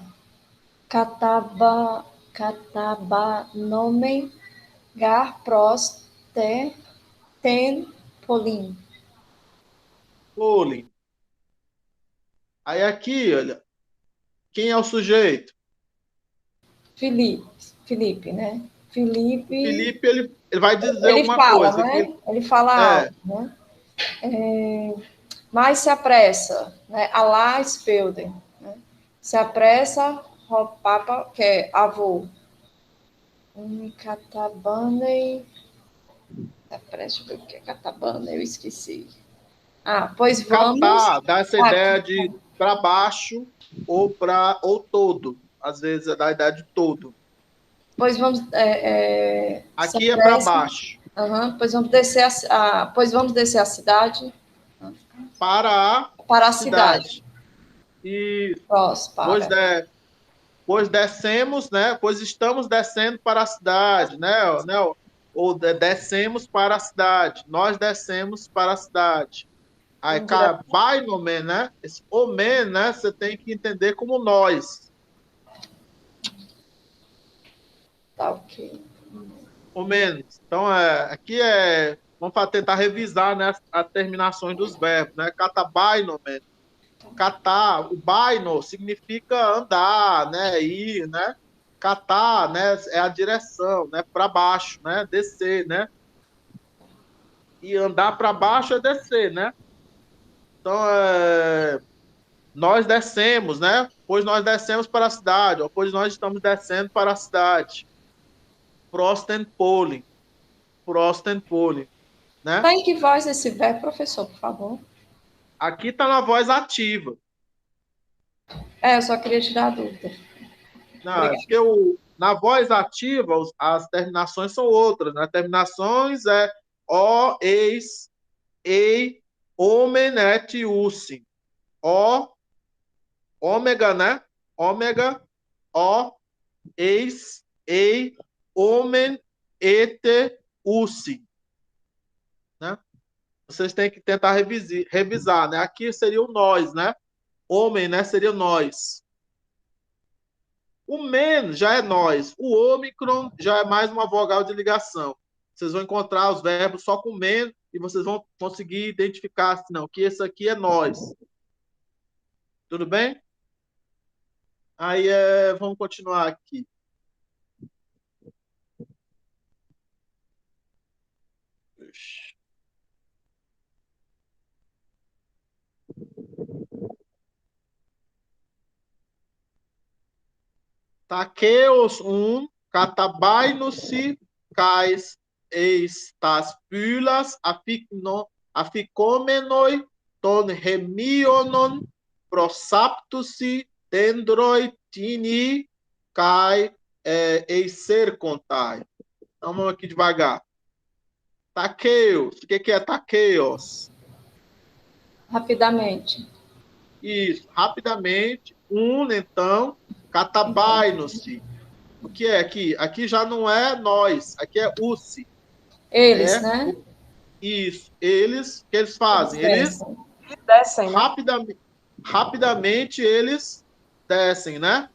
Nomen, Gar Pros, Ten, Polim. Polem. Aí aqui, olha, quem é o sujeito? Felipe, né? Felipe, Felipe, ele vai dizer ele alguma fala, coisa. né? Ele fala É, algo, né? Mais se apressa, né? Alá Spelde, né? Se apressa, o Papa, que é avô. Catabane. Deixa eu ver o que é catabane, eu esqueci. Pois vamos. catar, dá essa ideia de para baixo ou todo. Às vezes é da ideia de todo. Pois vamos. Se Aqui é para apressa. baixo. Pois vamos descer pois vamos descer a cidade. Para a Para a cidade. cidade. E pois, Para. pois descemos, né? Pois estamos descendo para a cidade, né? Ou descemos para a cidade. Nós descemos para a cidade. Aí, Indireto. vai no men, né? Esse omen, né? Você tem que entender como nós. Tá ok. Ou menos. Então, aqui vamos tentar revisar, né, as terminações dos verbos, né? Catabainomen. Catar, o baino significa andar, né? Ir, né? Catar, né? É a direção, né? Para baixo, né? Descer, né? E andar para baixo é descer, né? Então, nós descemos, né? Pois nós descemos para a cidade, ou pois nós estamos descendo para a cidade. Frosten Polen. Frosten Polen, né? Tá em que voz esse verbo, professor, por favor? Aqui está na voz ativa. Eu só queria tirar a dúvida. Não, é Obrigada. porque na voz ativa as terminações são outras. Né? Terminações é o, eis, ei, homem, et, ussim. O, ômega, né? Ômega, o, eis, ei, homem, et, ussim. Né? Vocês têm que tentar revisar, né? Aqui seria o nós, né? Homem, né? Seria nós. O men já é nós. O ômicron já é mais uma vogal de ligação. Vocês vão encontrar os verbos só com men e vocês vão conseguir identificar assim, não, que esse aqui é nós. Tudo bem? Aí vamos continuar aqui. Taqueos catabaino-se cais estas pylas aficomenoi ton hemionon prosaptusi dendroi tini kai eiser contai. Então, vamos aqui devagar. Taqueos. O que é taqueos? Rapidamente. Isso, rapidamente. Então, catabainos-se. O que é aqui? Aqui já não é nós, aqui é usi. Eles, né? Isso. Eles, o que eles fazem? Eles descem, né? Rapidamente eles descem, né?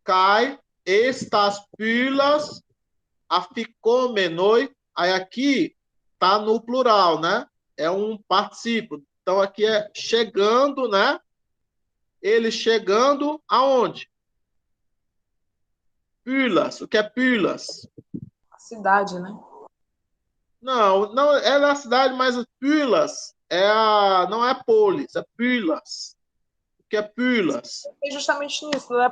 Cai estas pilas aficomenoi. Aí aqui tá no plural, né? É um particípio. Então aqui é chegando, né? Eles chegando aonde? Pilas. O que é pilas? A cidade, né? Não é na cidade, mas pilas não é polis, é pilas. O que é pilas? É justamente nisso, não é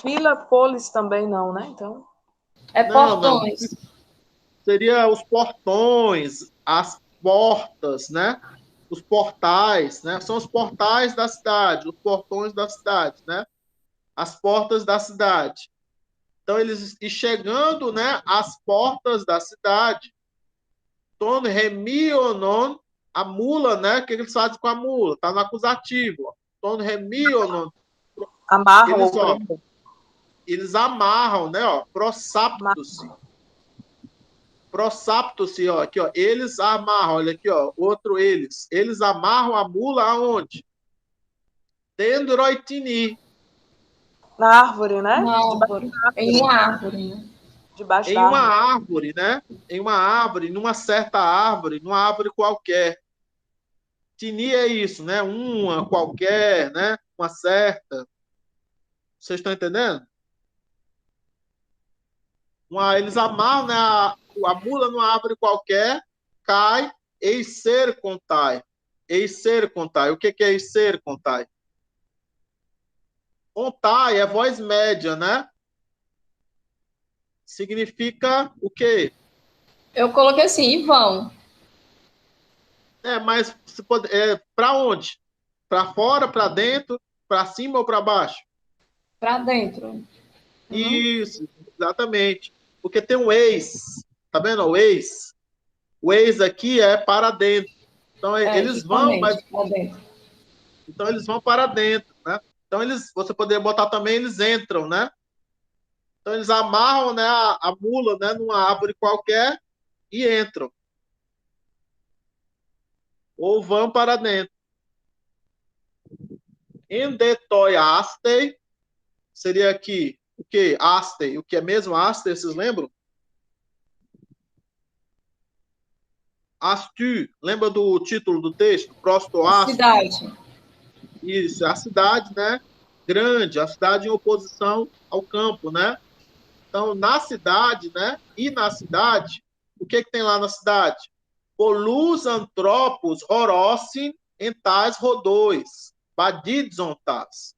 fila, polis também não, né? Então, É Não. portões. Seria os portões, as portas, né? Os portais, né? São os portais da cidade, os portões da cidade, né? As portas da cidade. Então, eles e chegando, né, às portas da cidade, ton remionon, a mula, né? O que eles fazem com a mula? Está no acusativo. Ó. Ton remionon. amarram Eles, o ó, prêmio. eles amarram, né? Ó, prosapto-se. Prosapto-se, ó, aqui, ó. Eles amarram, olha aqui, ó. Outro eles. Eles amarram a mula aonde? Dendroitini. Na árvore, né? Na árvore. Em uma árvore, né? Debaixo Em da uma árvore. árvore, né? Em uma árvore, numa certa árvore, numa árvore qualquer. Tini é isso, né? Uma qualquer, né? Uma certa. Vocês estão entendendo? Eles amarram, né, a mula numa árvore qualquer, cai, eiser contai. Eiser contai. O que é eiser contai? Contai é voz média, né? Significa o quê? Eu coloquei assim, e vão. Mas se pode, para onde? Para fora, para dentro, para cima ou para baixo? Para dentro. Isso, exatamente. Porque tem um ex, tá vendo? O ex. O ex aqui é para dentro. Então eles vão, mas Justamente, para dentro. então eles vão para dentro, né? Então você poderia botar também eles entram, né? Então eles amarram, né, a mula, né, numa árvore qualquer e entram ou vão para dentro. Endetoiastei seria aqui o que? Astei. O que é mesmo astei? Vocês lembram? Astu. Lembra do título do texto? Prostoastu. Cidade. Isso, a cidade, né? Grande, a cidade em oposição ao campo, né? Então, na cidade, né? E na cidade, o que tem lá na cidade? Polus antropos horossin entais rodões, badidzontas.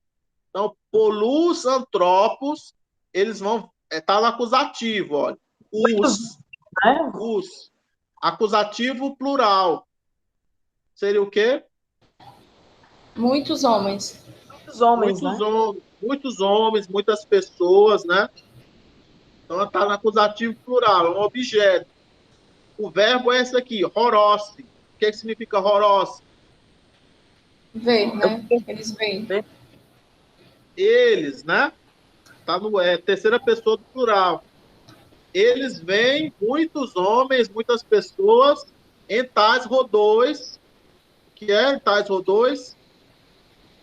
Então, polus antropos, eles vão tá no acusativo, olha. Os. Acusativo plural. Seria o quê? Muitos homens. Muitos homens, né? Muitos homens, muitas pessoas, né? Então, está no acusativo plural, é um objeto. O verbo é esse aqui, horosse. O que significa horosse? Ver, né? Eles veem. Eles, né? Tá no terceira pessoa do plural. Eles veem muitos homens, muitas pessoas em tais rodões. O que é em tais rodões?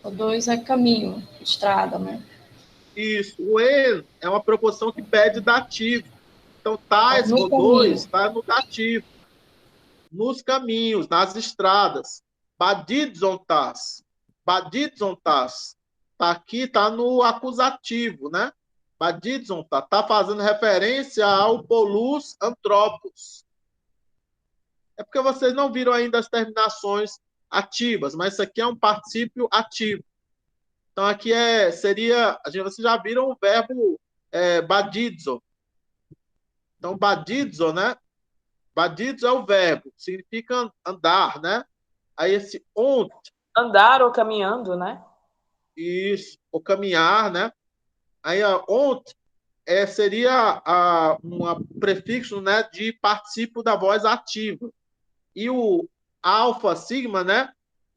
O dois é caminho, estrada, né? Isso. O en é uma proposição que pede dativo. Então, tais No rodões caminho. está no dativo. Nos caminhos, nas estradas. Badidzontas. Badidzontas. Tá aqui, tá no acusativo, né? Badidzontas. Tá fazendo referência ao polus antropos. É porque vocês não viram ainda as terminações ativas, mas isso aqui é um particípio ativo. Então, aqui vocês já viram o verbo badidzo. Então, badidzo, né? Badidzo é o verbo, significa andar, né? Aí esse ont, Andar ou caminhando, né? isso, ou caminhar, né? Aí a ont seria um prefixo, né, de participo da voz ativa. E o alfa, sigma, né,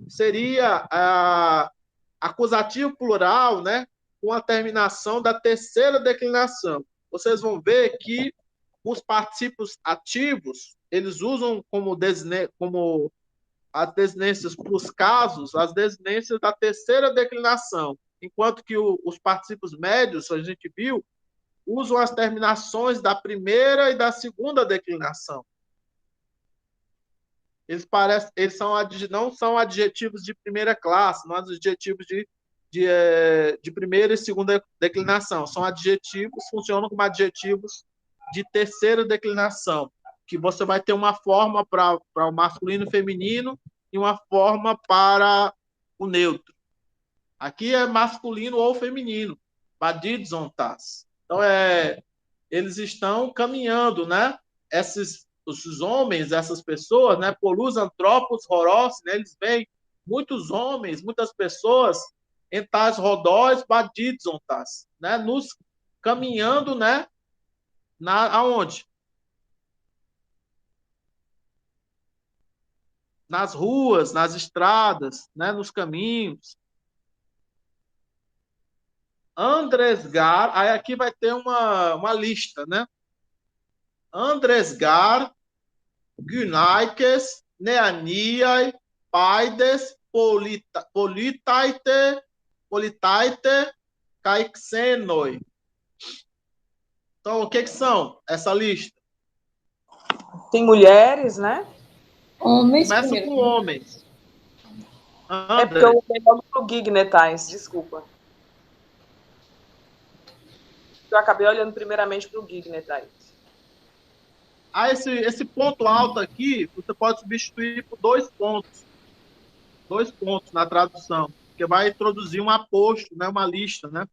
seria acusativo plural, né, com a terminação da terceira declinação. Vocês vão ver que os particípios ativos, eles usam como as desinências para os casos, as desinências da terceira declinação, enquanto que os particípios médios, a gente viu, usam as terminações da primeira e da segunda declinação. Não são adjetivos de primeira classe, não adjetivos de primeira e segunda declinação. São adjetivos, funcionam como adjetivos de terceira declinação, que você vai ter uma forma para o masculino e feminino e uma forma para o neutro. Aqui é masculino ou feminino. Badidzontas. Então, eles estão caminhando, né? Esses homens, essas pessoas, né? Polus antropos horos, né? Eles veem muitos homens, muitas pessoas em tais rodóis badidzontas, né? Nos caminhando, né? Aonde? Nas ruas, nas estradas, né? Nos caminhos. Andresgar, aí aqui vai ter uma lista, né? Andresgar, Gynaikes, Neaniai, Paides, Politaite, Caixenoi. Então, o que são essa lista? Tem mulheres, né? Homens Começa primeiro. com homens. É porque eu olhei logo pro Gignetais, desculpa. Eu acabei olhando primeiramente para o Gignetais. Esse ponto alto aqui, você pode substituir por 2 pontos. 2 pontos na tradução, que vai introduzir um aposto, né, uma lista, né?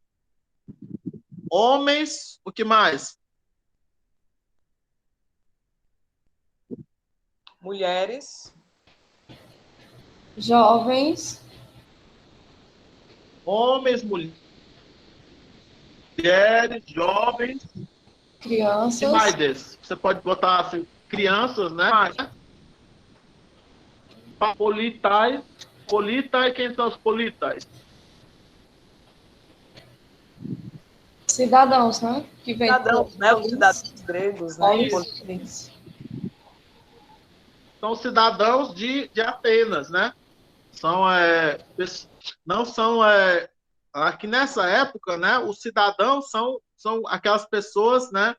Homens, o que mais? Mulheres. Jovens. Homens, mulheres, jovens. Crianças. E mais desse? Você pode botar assim, crianças, né? Politais. Politais, quem são os politais? Cidadãos, né? Que vem Cidadãos, né? Os cidadãos gregos, né? São cidadãos de Atenas, né? Não são aqui nessa época, né? Os cidadãos são aquelas pessoas, né?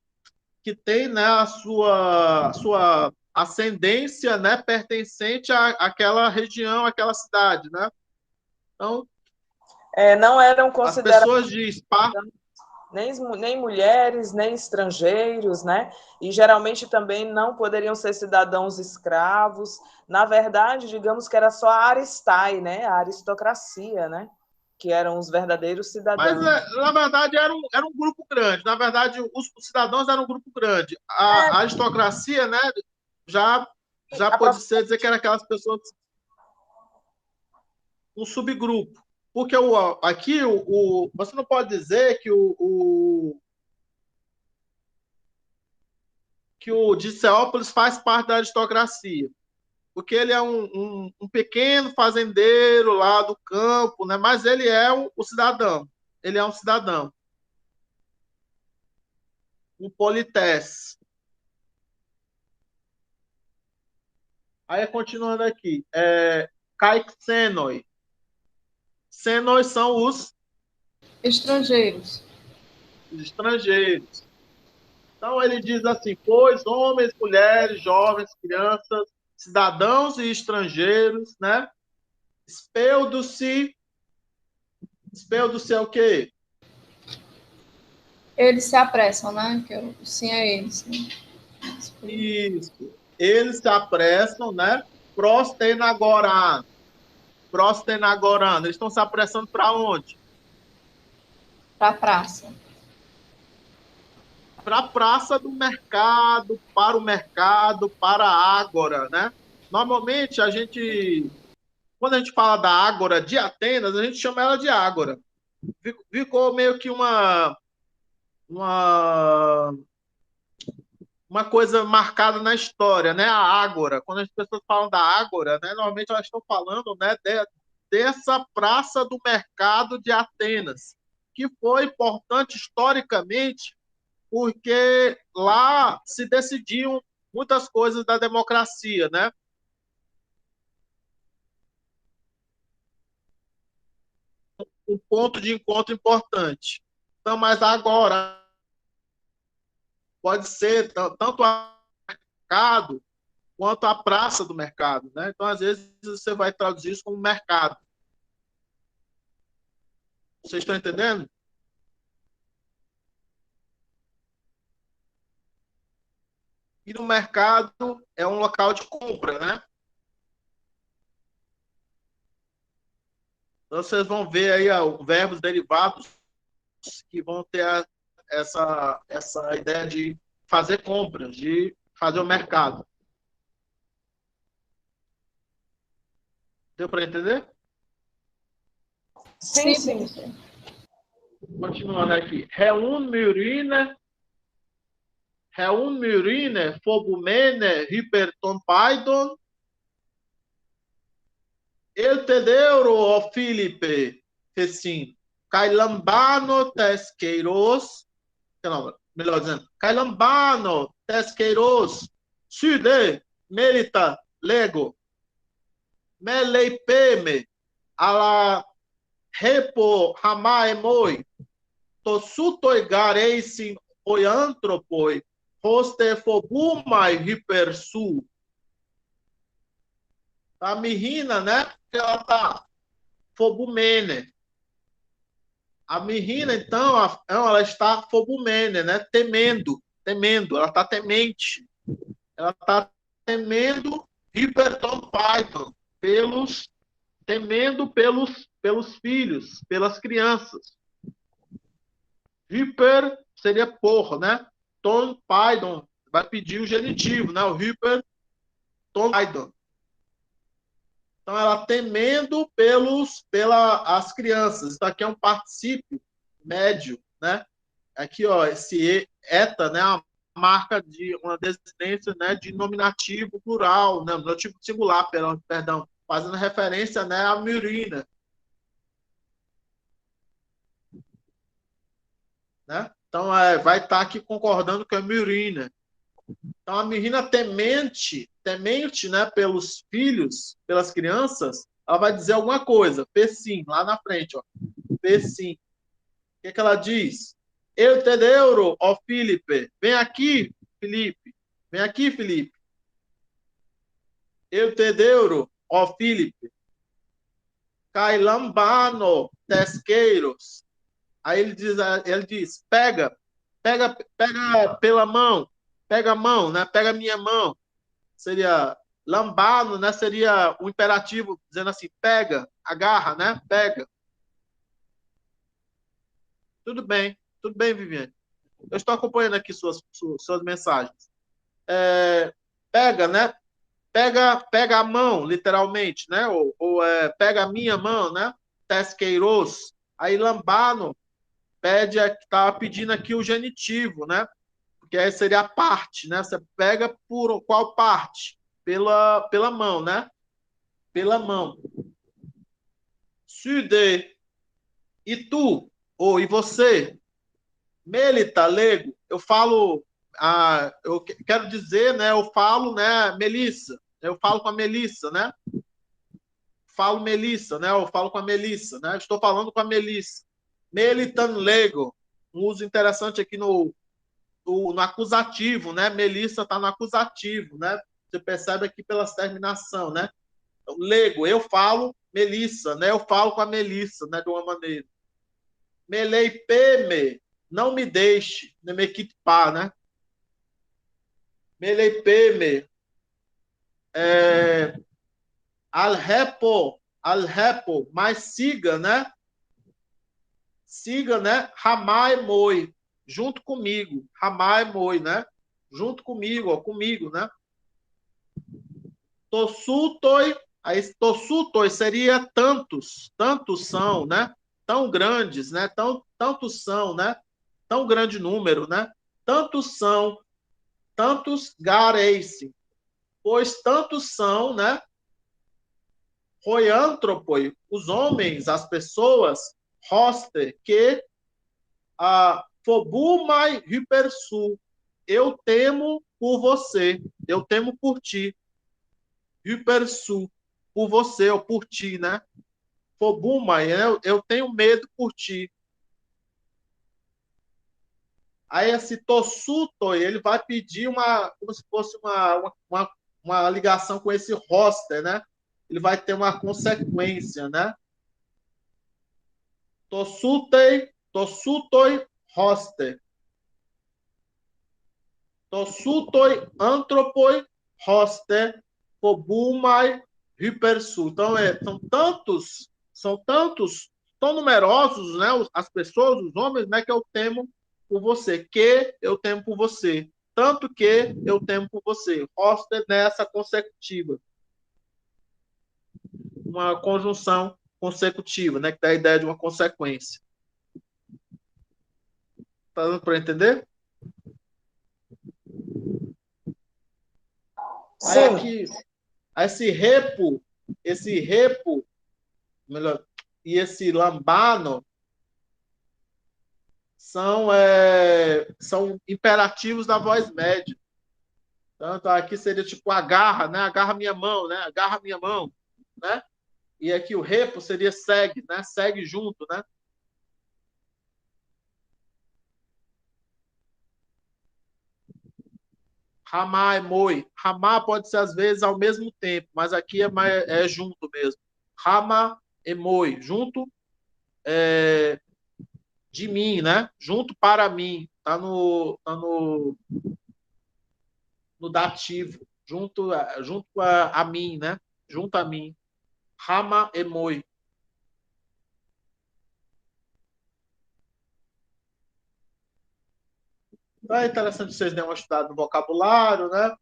Que têm, né? A sua ascendência, né? Pertencente àquela região, àquela cidade, né? Então, não eram consideradas as pessoas de Esparta nem mulheres, nem estrangeiros, né? E geralmente também não poderiam ser cidadãos escravos. Na verdade, digamos que era só a aristai, né? A aristocracia, né? Que eram os verdadeiros cidadãos. Mas, na verdade, era um grupo grande. Na verdade, os cidadãos eram um grupo grande. A aristocracia, né? Já pode ser dizer que era aquelas pessoas um subgrupo. Porque aqui você não pode dizer que o Diceópolis faz parte da aristocracia, porque ele é um pequeno fazendeiro lá do campo, né? Mas ele é o cidadão. Ele é um cidadão. Um polités. Aí, continuando aqui. Caixenoi. Senoi são os estrangeiros. Os estrangeiros. Então, ele diz assim, pois homens, mulheres, jovens, crianças, cidadãos e estrangeiros, né? Espeldo-se é o quê? Eles se apressam, né? Sim, é eles. Né? Isso. Eles se apressam, né? Prostenagorando. Eles estão se apressando para onde? Para a praça. para a praça do mercado, para o mercado, para a ágora, né? Normalmente, quando a gente fala da ágora de Atenas, a gente chama ela de ágora. Ficou meio que uma, uma coisa marcada na história, né? A ágora. Quando as pessoas falam da ágora, né? Normalmente elas estão falando, né, dessa praça do mercado de Atenas, que foi importante historicamente porque lá se decidiam muitas coisas da democracia, né? Um ponto de encontro importante. Então, mas agora pode ser tanto o mercado quanto a praça do mercado, né? Então, às vezes você vai traduzir isso como mercado. Vocês estão entendendo? E no mercado é um local de compra, né? Então, vocês vão ver aí verbos derivados que vão ter essa ideia de fazer compras, de fazer o mercado. Deu para entender? Sim, sim. Continuando aqui. Reun myrine, phobumene, hyperton paidon, eltedeuro, ó Filipe, assim, cailambano tesqueiros, não, melhor dizendo, cailambano tesqueiros, sude, melita, lego, meleipeme, ala repo hamaemoi, tosutoi gareisin oiantropoi, hostefobumai hipersu. A mirrina, né? Porque ela tá fobumene. A mirrina, então, ela está fobumene, né? Temendo, temendo. Ela está temente. Ela está temendo hiperton python, temendo pelos filhos, pelas crianças. Hyper seria por, né? Ton Python vai pedir o genitivo, né? O hyper ton Python. Então, ela temendo pelas crianças. Isso aqui é um particípio médio, né? Aqui, ó, esse eta, né? A marca de uma descendência, né? De nominativo plural, né? Nominativo singular, perdão, fazendo referência, né? À Myrina, né? Então, vai estar aqui concordando com a Myrina. Então, a menina temente, né, pelos filhos, pelas crianças, ela vai dizer alguma coisa. Pessim, lá na frente, ó. Pessim. O que ela diz? Eu te deuro, ó Filipe. Vem aqui, Felipe. Vem aqui, Felipe. Eu te deuro, ó Filipe. Cailambano, tesqueiros. Aí ele diz, pega pela mão, pega a mão, né? Pega a minha mão. Seria lambano, né? Seria o imperativo dizendo assim, pega, agarra, né? Pega. Tudo bem, Viviane. Eu estou acompanhando aqui suas mensagens. Pega, né? Pega a mão, literalmente, né? Pega a minha mão, né? Tesqueiros. Aí lambano estava pedindo aqui o genitivo, né? Porque aí seria a parte, né? Você pega por qual parte? Pela mão, né? Pela mão. Sude. E tu? Ou e você? Melita, lego. Eu falo, eu quero dizer, né? Eu falo, né? Melissa. Eu falo com a Melissa, né? Falo Melissa, né? Eu falo com a Melissa, né? Estou falando com a Melissa. Melitan lego. Um uso interessante aqui no acusativo, né? Melissa está no acusativo, né? Você percebe aqui pelas terminação, né? Então, lego, eu falo Melissa, né? Eu falo com a Melissa, né? De uma maneira. Meleipeme, não me deixe, ne me quite pá, né? Meleipeme, al mas siga, né? Siga, né? Ramai moi, junto comigo. Ramai moi, né? Junto comigo, ó, comigo, né? Tossutoi, aí tossutoi seria tantos, tantos são, né? Tão grandes, né? Tantos são, né? Tão grande número, né? Tantos são, tantos gareis, pois tantos são, né? Roiantropoi, os homens, as pessoas, hoste, que a fobumai hipersu, eu temo por você, eu temo por ti, hipersu, por você ou por ti, né? Fobumai, eu tenho medo por ti. Aí esse tossuto, ele vai pedir como se fosse uma ligação com esse roster, né? Ele vai ter uma consequência, né? Tossutoi roster. Tossutoi antropoi roster. Pobumai hypersu. Então, são tantos, tão numerosos, né? As pessoas, os homens, né? Que eu temo por você. Que eu temo por você. Tanto que eu temo por você. Roster nessa consecutiva. Uma conjunção consecutiva, né? Que dá a ideia de uma consequência. Tá dando para entender? Aí Sim. aqui, esse repo, melhor, e esse lambano são imperativos da voz média. Tanto aqui seria tipo agarra, né? Agarra minha mão, né? Agarra minha mão, né? E aqui o repo seria segue, né? Segue junto, né? Ramá é moi. Ramá pode ser às vezes ao mesmo tempo, mas aqui é junto mesmo. Rama e moi, junto de mim, né? Junto para mim. No dativo. Junto a mim, né? Junto a mim. Rama e moi. Então é interessante vocês darem uma estudada no vocabulário, né?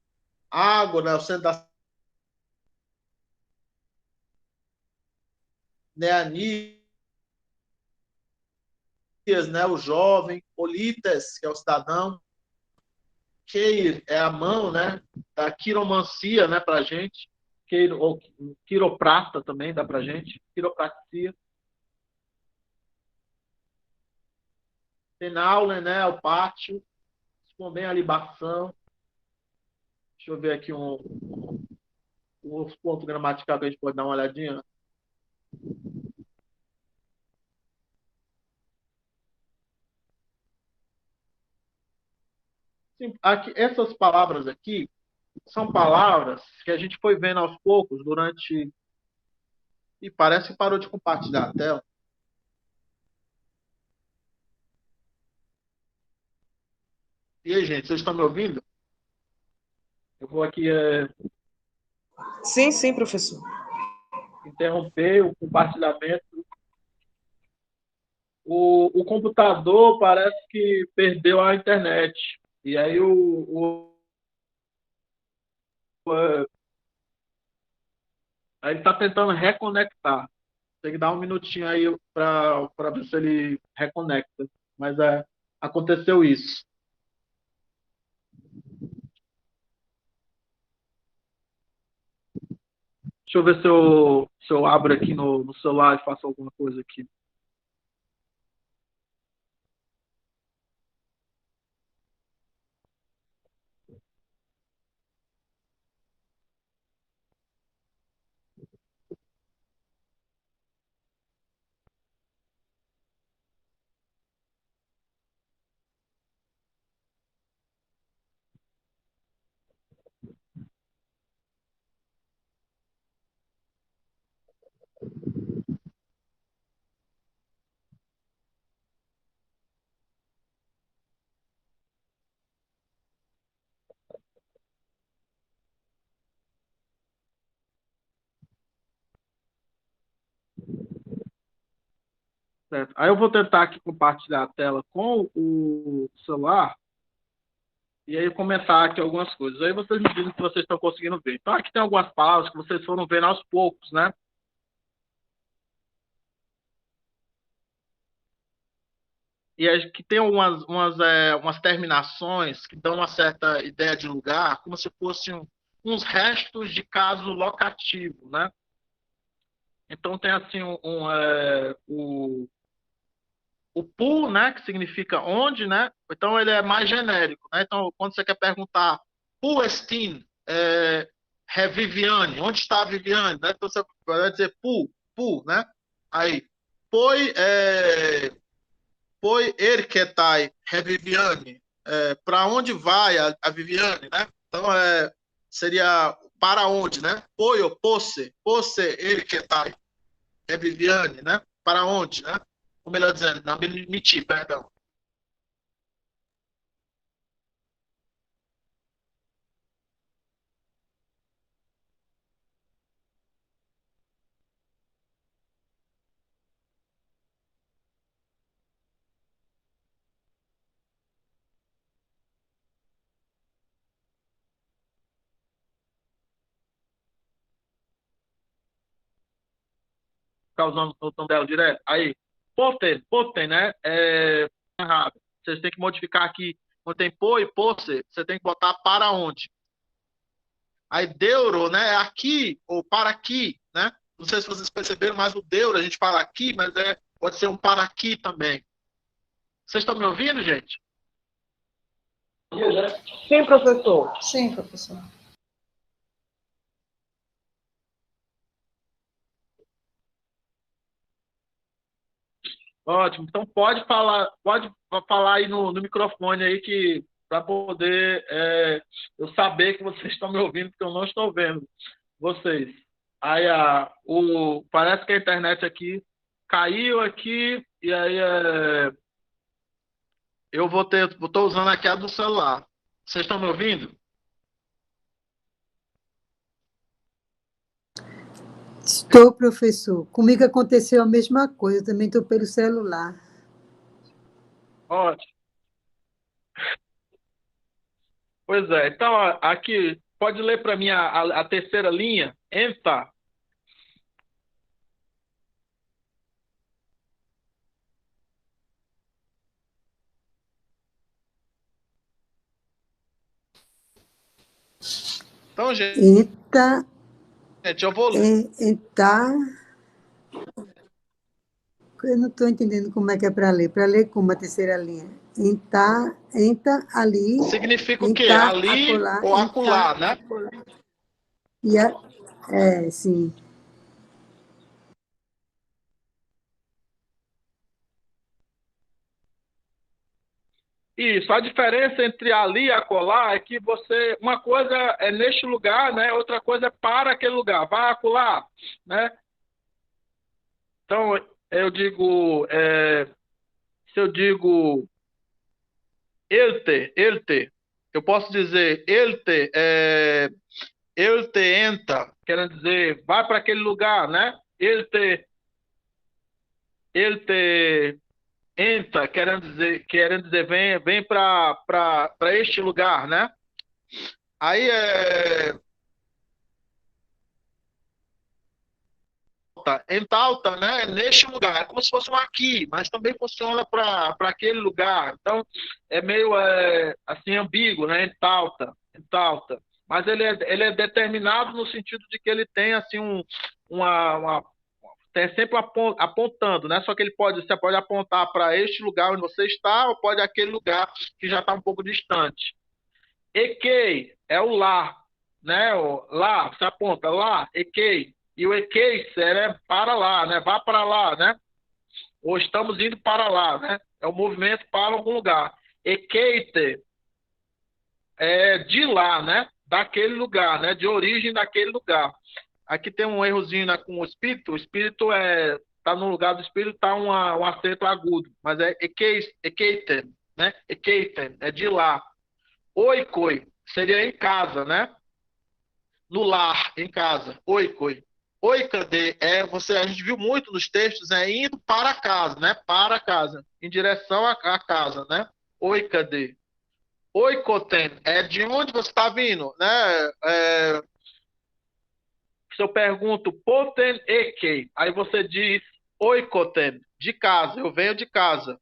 Água, né? O centro da Neanias, né? O jovem. Polites, que é o cidadão. Keir é a mão, né? A quiromancia, né? Pra gente. Ou quiroprata também dá pra gente. Quiropraxia. Tenaulen, né? O pátio. Também a libação. Deixa eu ver aqui os pontos gramaticais que a gente pode dar uma olhadinha. Sim, aqui, essas palavras aqui são palavras que a gente foi vendo aos poucos durante. E parece que parou de compartilhar a tela. E aí, gente, vocês estão me ouvindo? Eu vou aqui Sim, sim, professor. interromper o compartilhamento. O computador parece que perdeu a internet. E aí aí ele está tentando reconectar. Tem que dar um minutinho aí para ver se ele reconecta. Mas aconteceu isso. Deixa eu ver se eu abro aqui no celular e faço alguma coisa aqui. Certo. Aí eu vou tentar aqui compartilhar a tela com o celular e aí comentar aqui algumas coisas. Aí vocês me dizem se vocês estão conseguindo ver. Então aqui tem algumas palavras que vocês foram vendo aos poucos, né? E que tem umas terminações que dão uma certa ideia de lugar, como se fossem uns restos de caso locativo, né? Então tem assim o pu, né, que significa onde, né? Então ele é mais genérico, né? Então quando você quer perguntar pu estin, Viviane, onde está a Viviane, né? Então você vai dizer pu, né? Aí, poi, poi erketai, Viviane, para onde vai a Viviane, né? Então seria para onde, né? Poi ou posse erketai, Viviane, né? Para onde, né? Ou melhor dizendo, não me mentir, perdão. Ficar usando o tom dela direto. Aí, potem, né? Errado. Vocês têm que modificar aqui. Quando tem po e posse, você tem que botar para onde. Aí, deuro, né? É aqui ou para aqui, né? Não sei se vocês perceberam, mas o deuro a gente fala aqui, mas pode ser um para aqui também. Vocês estão me ouvindo, gente? Sim, professor. Sim, professor. Ótimo. Então pode falar aí no microfone aí que para poder eu saber que vocês estão me ouvindo, porque eu não estou vendo vocês. Aí parece que a internet aqui caiu aqui e aí eu estou usando aqui a do celular. Vocês estão me ouvindo? Estou, professor. Comigo aconteceu a mesma coisa, eu também estou pelo celular. Ótimo. Pois é. Então, ó, aqui, pode ler para mim a terceira linha? Enta. Então, Enta, eu vou ler. entar. Eu não estou entendendo como é que é para ler. Para ler como a terceira linha? Entar, enta, ali. Significa o quê? Entar, Ali acolá, ou acolá, né? acolá. Sim. Isso, a diferença entre ali e acolá é que uma coisa é neste lugar, né? Outra coisa é para aquele lugar, vai acolá, né? Então, eu digo, se eu digo elte, eu posso dizer elte enta, querendo dizer, vai para aquele lugar, né? Elte enta, querendo dizer vem para este lugar, né? Aí entalta, né? Neste lugar, é como se fosse um aqui, mas também funciona para aquele lugar. Então é meio assim ambíguo, né? Entalta. Mas ele é determinado no sentido de que ele tem assim tem sempre apontando, né? Só que você pode apontar para este lugar onde você está ou pode aquele lugar que já está um pouco distante. Ekei é o lá, né? O lá, você aponta lá, ekei. E o ekei é para lá, né? Vá para lá, né? Ou estamos indo para lá, né? É o movimento para algum lugar. Ekeite é de lá, né? Daquele lugar, né? De origem daquele lugar. Aqui tem um errozinho, né, com o espírito. O espírito tá no lugar do espírito, tá um acento agudo, mas é ekeiten, né? Ekeiten é de lá. Oikoi seria em casa, né? No lar, em casa. Oikoi. Oikade a gente viu muito nos textos, indo para casa, né? Para casa, em direção à casa, né? Oikade. Oikoten é de onde você está vindo, né? Se eu pergunto poten eke, aí você diz oikoten, de casa, eu venho de casa.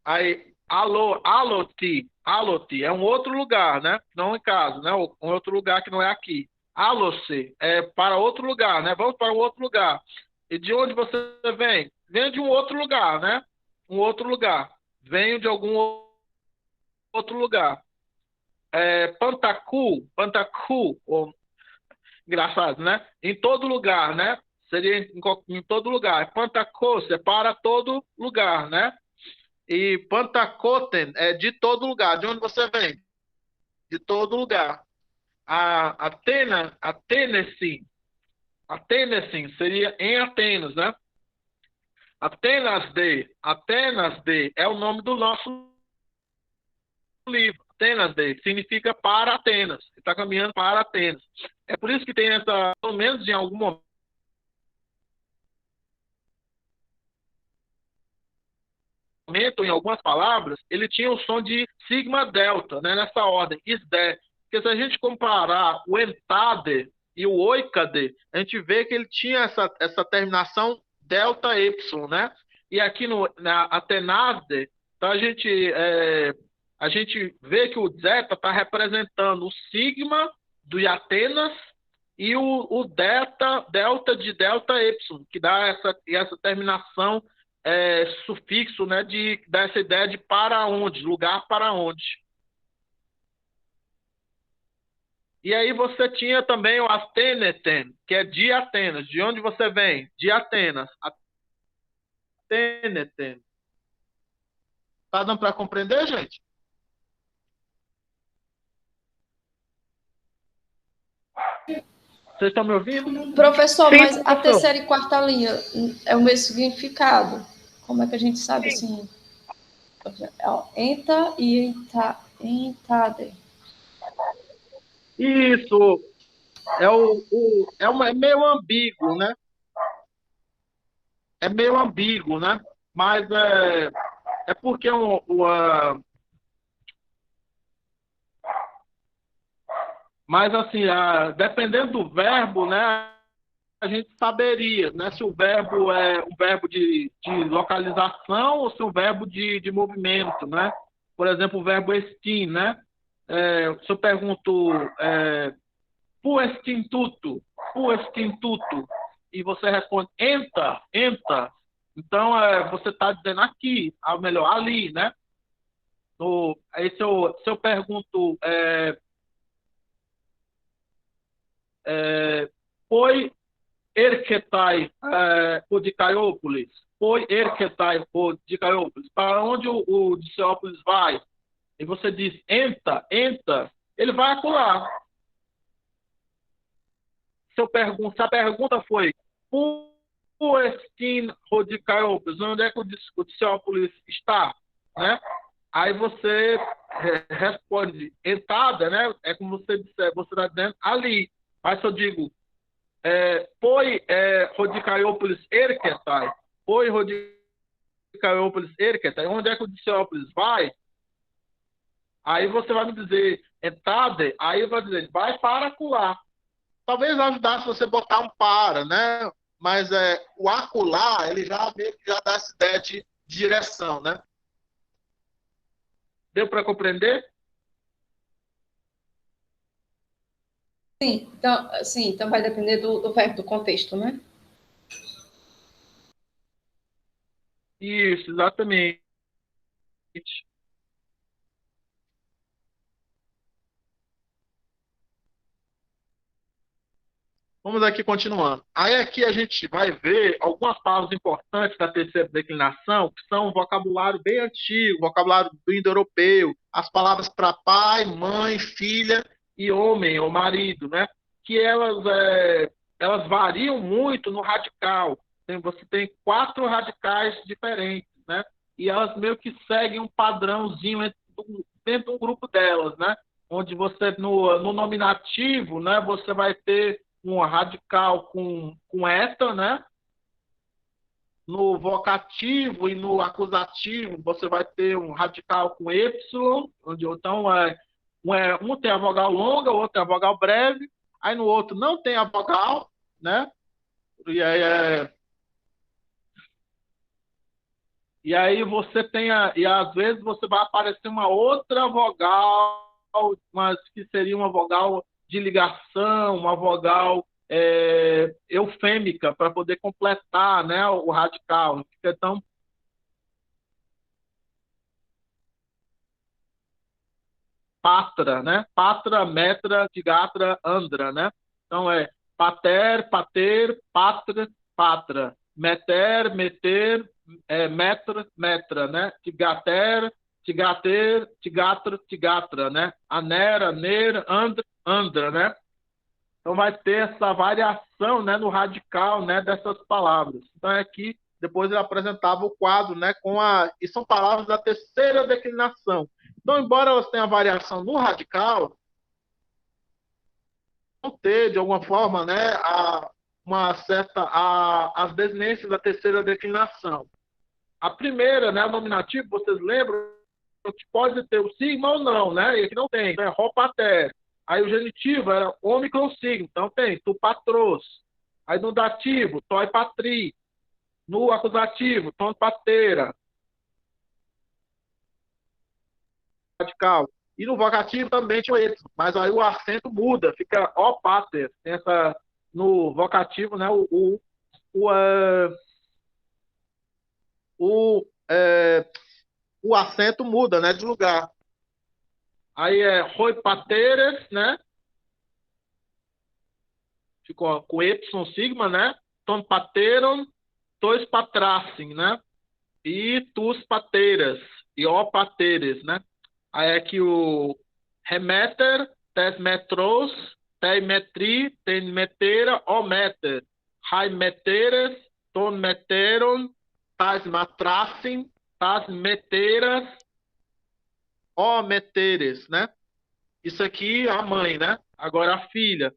Aí, aloti é um outro lugar, né? Não em casa, né? Um outro lugar que não é aqui. Alose é para outro lugar, né? Vamos para um outro lugar. E de onde você vem? Venho de um outro lugar, né? Um outro lugar. Venho de algum outro lugar. Pantaku, engraçado, né? Em todo lugar, né? Seria em todo lugar. Pantacos é para todo lugar, né? E Pantacoten é de todo lugar. De onde você vem? De todo lugar. Atenesim seria em Atenas, né? Atenas de é o nome do nosso livro. Atenas de significa para Atenas. Está caminhando para Atenas. É por isso que tem essa, pelo menos em algum momento, em algumas palavras, ele tinha o som de sigma delta, né, nessa ordem, isde. Porque se a gente comparar o entade e o oicade, a gente vê que ele tinha essa terminação delta epsilon, né? E aqui na Atenasde, então a gente vê que o zeta está representando o sigma do Atenas e o delta de delta epsilon, que dá essa terminação sufixo, né, dessa ideia de para onde, lugar para onde. E aí você tinha também o Ateneten, que é de Atenas. De onde você vem? De Atenas. Ateneten. Tá dando para compreender, gente? Vocês estão me ouvindo? Professor, Sim, mas a professor. terceira e quarta linha é o mesmo significado? Como é que a gente sabe assim? Enta e entade. Isso. É meio ambíguo, né? É meio ambíguo, né? Mas é porque mas assim, dependendo do verbo, né? A gente saberia, né? Se o verbo é um verbo de localização ou se é um verbo de movimento, né? Por exemplo, o verbo estim, né? Se eu pergunto pu extintuto, e você responde enta, então você está dizendo aqui, ou melhor, ali, né? Aí se eu pergunto foi erquetai Podicaiópolis, foi erquetai Podicaiópolis, para onde o Dicéópolis vai? E você diz enta, ele vai acolá. Se a pergunta foi Puestin Rodicaiópolis, onde é que o Dicéópolis está? Né? Aí você responde entrada, né? É como você disser, você está dizendo ali. Mas se eu digo foi Rodicaiópolis erquetai, foi Rodicaiópolis erquetai, onde é que o Dicéópolis vai? Aí você vai me dizer entrada, aí eu vou dizer vai para acolá. Talvez ajudasse você botar um para, né? Mas o acolá, ele já meio que já dá essa ideia de direção, né? Deu para compreender? Sim, então vai depender do verbo, do contexto, né? Isso, exatamente. Vamos aqui continuando. Aí aqui a gente vai ver algumas palavras importantes da terceira declinação, que são um vocabulário bem antigo, vocabulário do indo-europeu, as palavras para pai, mãe, filha e homem ou marido, né? Que elas variam muito no radical. Você tem 4 radicais diferentes, né? E elas meio que seguem um padrãozinho dentro de um grupo delas, né? onde você, no nominativo, né, você vai ter um radical com eta, né? No vocativo e no acusativo, você vai ter um radical com y, onde então um tem a vogal longa, o outro tem a vogal breve, aí no outro não tem a vogal, né? E aí, você tem e às vezes você vai aparecer uma outra vogal, mas que seria uma vogal de ligação, uma vogal eufêmica para poder completar, né, o radical. Então, patra, né? Patra, metra, tigatra, andra, né? Então é pater, pater, patra, patra, meter, meter, metra, metra, né? Tigater, tigater, tigatra, tigatra, né? Aner, aner, andra, andra, né? Então vai ter essa variação, né, no radical, né, dessas palavras. Então aqui depois ele apresentava o quadro, né, e são palavras da terceira declinação. Então, embora elas tenham variação no radical, não ter de alguma forma, né, as desinências da terceira declinação. A primeira, né, o nominativo, vocês lembram que pode ter o sigma ou não, né? E aqui não tem, né? Ropater. Aí o genitivo era ômicron sigma, então tem tu patros. Aí no dativo, toi patri. No acusativo, ton patera. Radical. E no vocativo também tinha esse, mas aí o acento muda, fica ó pater. Tem no vocativo, né? O acento muda, né, de lugar. Aí é roi pateres, né? Ficou com Y sigma, né? Ton pateron, tois patracem, né? E tus pateiras, e ó pateres, né? Aí é que o remeter, tes metros, tei metri, ten metera, ó meter. Hai meteres, ton meteron, tais matracem, tais meteras, ó meteres, né? Isso aqui a mãe, né? Agora a filha.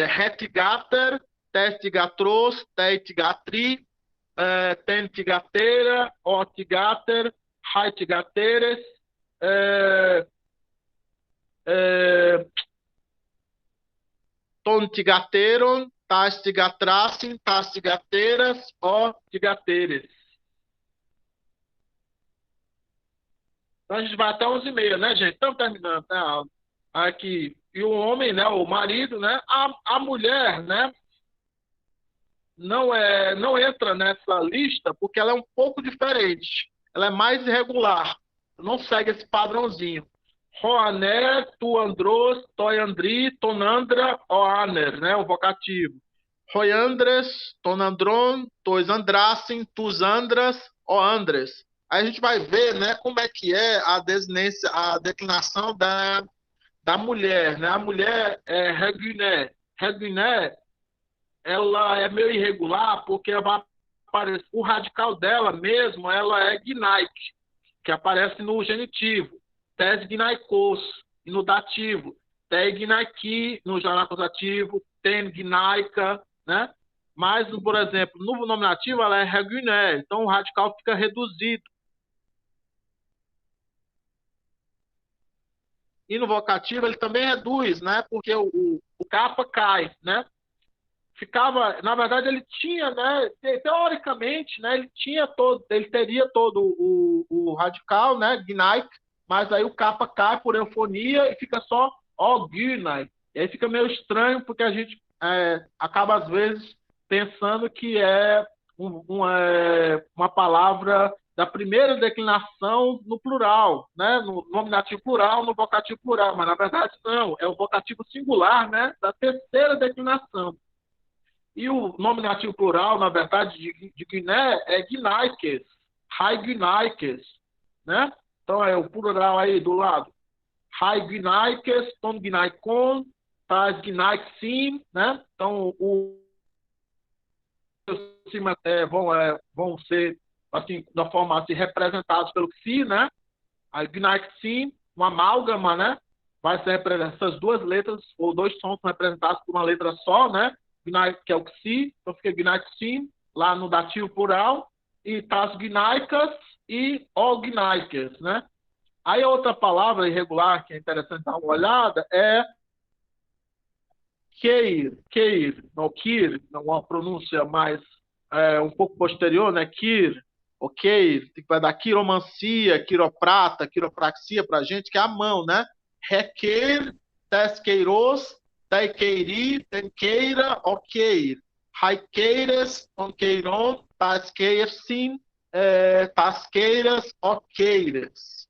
Retigater, testigatros, teitigatri, tentigatera, otigater, haitigateres, tontigateron, tastigatracin, tastigateras, otigateres. Então a gente vai até 11h30, né, gente? Estamos terminando, né? Aqui. E o homem, né, o marido, né? A mulher, né? Não entra nessa lista porque ela é um pouco diferente. Ela é mais irregular. Não segue esse padrãozinho. Roaner, tu andros, toi andri, tonandra, oaner, né? O vocativo. Roiandres, tonandron, tois andrassim, tus andras, oandres. Aí a gente vai ver, né, como é que é a declinação da mulher, né? A mulher é reguiné. Reguiné, ela é meio irregular porque o radical dela mesmo, ela é gnaic, que aparece no genitivo. Tes gnaikos, e no dativo. Te gnaiki, no geral acusativo. Ten gnaica, né? Mas, por exemplo, no nominativo ela é reguiné, então o radical fica reduzido. E no vocativo ele também reduz, né? Porque o capa cai, né? Ficava, na verdade, ele tinha, né? Teoricamente, né? Ele teria todo o radical, né? Gnaic, mas aí o capa cai por eufonia e fica só ó gnai. E aí fica meio estranho porque a gente acaba às vezes pensando que é uma palavra da primeira declinação no plural, né? No nominativo plural, no vocativo plural, mas na verdade não, é o vocativo singular, né? Da terceira declinação. E o nominativo plural, na verdade, de Guiné é Guinaikes, Hai Guinaikes, né? Então é o plural aí do lado. Hai Guinaikes, Ton Guinaikon, Tais Guinaiksim, né? Então vão ser assim, da forma assim, representados pelo Xi, né? A Gnaixim, uma amálgama, né? vai ser essas duas letras, ou dois sons são representados por uma letra só, né? Que é o Xi, então fica Gnaisim, lá no dativo plural, e tas gnaicas e o gnaicas, né? Aí a outra palavra irregular, que é interessante dar uma olhada, é Keir, não Kir, uma pronúncia mais um pouco posterior, né? Kir, ou Keir, que vai dar quiromancia, quiroprata, quiropraxia para a gente, que é a mão, né? Requer, tesqueiros, teiqueiri, tenqueira, oqueir. Raiqueiras, onqueiron, tasqueirsim, tasqueiras, oqueiras.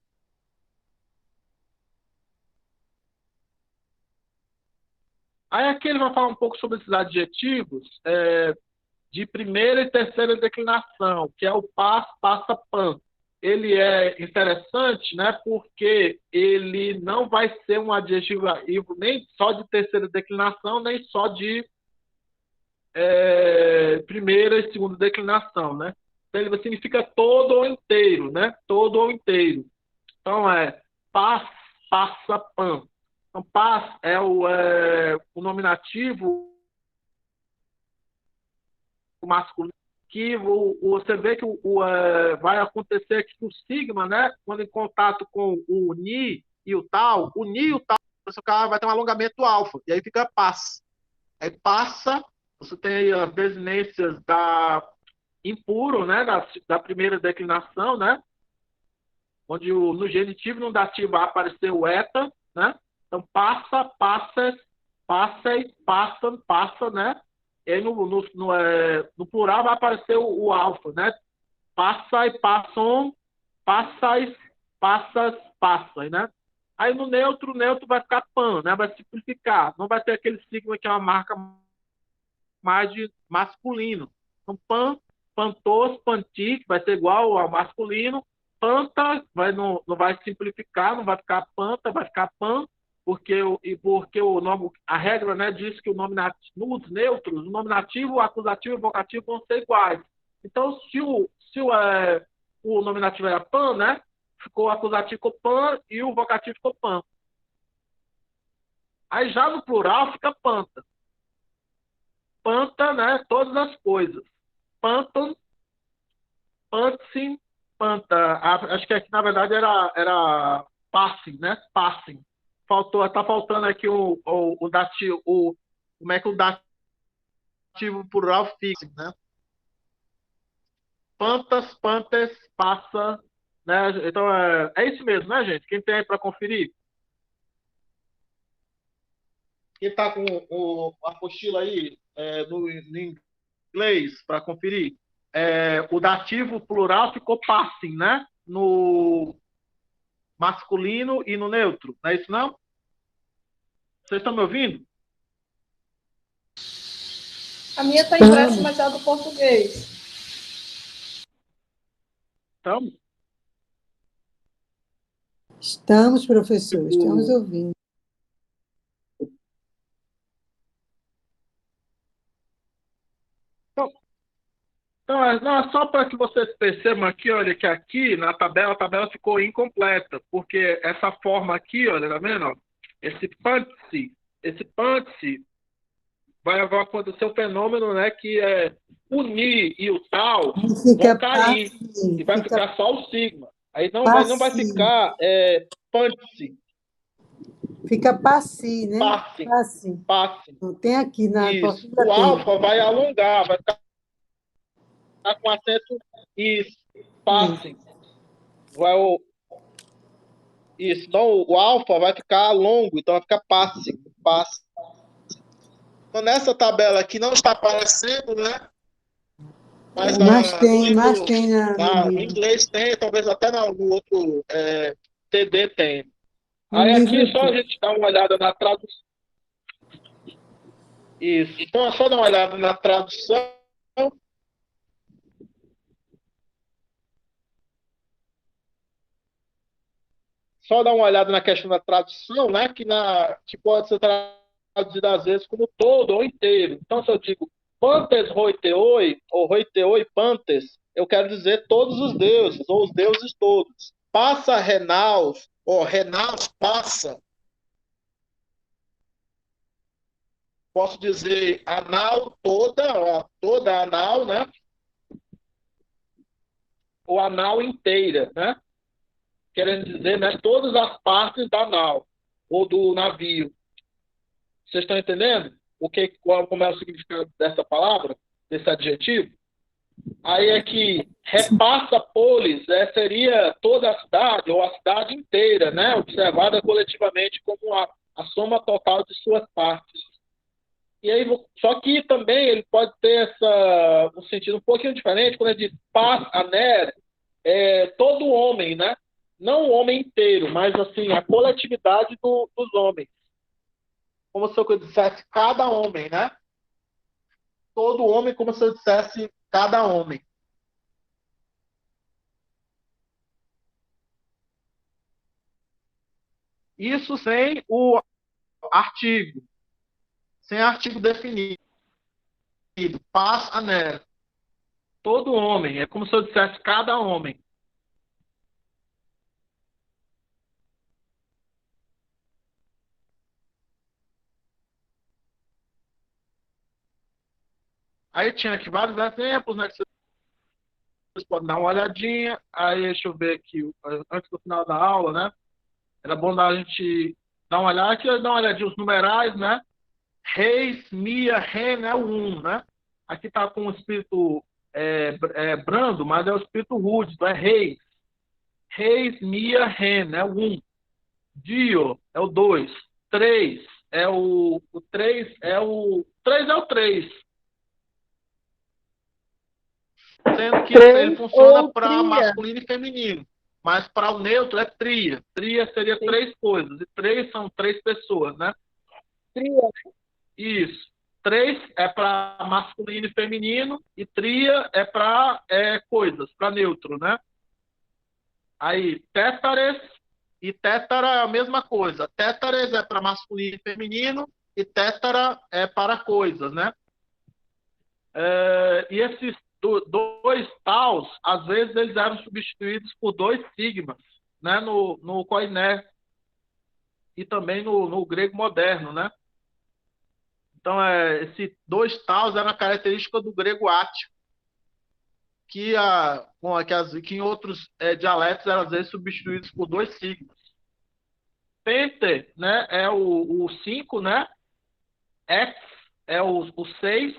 Aí aqui ele vai falar um pouco sobre esses adjetivos de primeira e terceira declinação, que é o pas, passa, pan. Ele é interessante, né, porque ele não vai ser um adjetivo nem só de terceira declinação, nem só de primeira e segunda declinação, né? Então ele significa todo ou inteiro, né? Todo ou inteiro. Então pas, passa, pan. Então, paz é o nominativo masculino, que você vê que vai acontecer aqui que o sigma, né, quando em contato com o ni e o tal, o cara vai ter um alongamento alfa, e aí fica paz. Aí passa, você tem aí as desinências impuro, né, da primeira declinação, né, onde no genitivo e no dativo vai aparecer o eta, né? Então, passa, passas, passem, passam, passa, né? E aí no plural vai aparecer o alfa, né? Passa e passam, passas, passas, passam, né? Aí no neutro, o neutro vai ficar pan, né? Vai simplificar. Não vai ter aquele sigma que é uma marca mais de masculino. Então, pan, pantos, pantic, vai ser igual ao masculino. Panta não vai simplificar, não vai ficar panta, vai ficar pan, porque o nome, a regra, né, diz que nos neutros, o nominativo, o acusativo e o vocativo vão ser iguais. Então, se o nominativo era pan, né, ficou o acusativo com pan e o vocativo ficou pan. Aí já no plural fica panta. Panta, né, todas as coisas. Panton, pantsim, panta. Acho que aqui, na verdade, era passing, né? Passing. Tá faltando aqui o dativo, como é que o dativo plural fica, né? Pantas, pantes, passa, né? Então, é isso mesmo, né, gente? Quem tem aí para conferir? Quem tá com a apostila aí no inglês para conferir? O dativo plural ficou passing, né? No masculino e no neutro. Não é isso, não? Vocês estão me ouvindo? A minha está impressa, mas é a do português. Estamos, professor, estamos ouvindo. Então, não, só para que vocês percebam aqui, olha, que aqui na tabela, a tabela ficou incompleta, porque essa forma aqui, olha, tá vendo? Ó? Esse pantse vai acontecer um fenômeno, né, que é o ni e o tal vão cair, e vai ficar só o sigma. Aí não vai ficar pantse. Fica passi, né? Passe. Tem aqui na isso. O alfa vai alongar, vai ficar com acento isso. Passe. Isso. Então o alfa vai ficar longo, então vai ficar passe. Então nessa tabela aqui não está aparecendo, né? Mas tem no inglês tem, talvez até no outro TD tem. Aí aqui só a gente dá uma olhada na tradução. Isso. Então é só dar uma olhada na tradução. Só dar uma olhada na questão da tradução, né? Que pode ser traduzida às vezes como todo ou inteiro. Então, se eu digo pantes roiteoi, ou roiteoi pantes, eu quero dizer todos os deuses, ou os deuses todos. Passa renaus, ou renaus passa, posso dizer anal toda anal, né? Ou anal inteira, né? Querendo dizer, né, todas as partes da nau ou do navio. Vocês estão entendendo como é o significado dessa palavra, desse adjetivo? Aí é que repassa polis, seria toda a cidade ou a cidade inteira, né, observada coletivamente como a soma total de suas partes. E aí, só que também ele pode ter um sentido um pouquinho diferente quando ele diz pas aner, todo homem, né? Não o homem inteiro, mas assim, a coletividade dos homens. Como se eu dissesse cada homem, né? Todo homem, como se eu dissesse cada homem. Isso sem o artigo. Sem artigo definido. Pas aner. Todo homem. É como se eu dissesse cada homem. Aí tinha aqui vários exemplos, né? Que vocês podem dar uma olhadinha. Aí, deixa eu ver aqui, antes do final da aula, né? Era bom a gente dar uma olhada aqui, dar uma olhadinha os numerais, né? Reis, Mia, Ren é o 1, né? Aqui está com o espírito brando, mas é o espírito rude, então é Reis. Reis, Mia, Ren é o 1. Dio é o 2. 3 é o 3 é o 3 é o 3. Sendo que ele funciona para masculino e feminino. Mas para o neutro é tria. Tria seria 3 coisas. E 3 são 3 pessoas, né? Tria. Isso. 3 é para masculino e feminino. E tria é para coisas, para neutro, né? Aí, tétares e tétara é a mesma coisa. Tétares é para masculino e feminino. E tétara é para coisas, né? E esses dois taus, às vezes eles eram substituídos por 2 sigmas, né, no koiné e também no grego moderno, né? Então, esse 2 taus era uma característica do grego ático, que em outros dialetos eram às vezes substituídos por 2 sigmas. Pente, né, é o 5, né? Ex é o 6,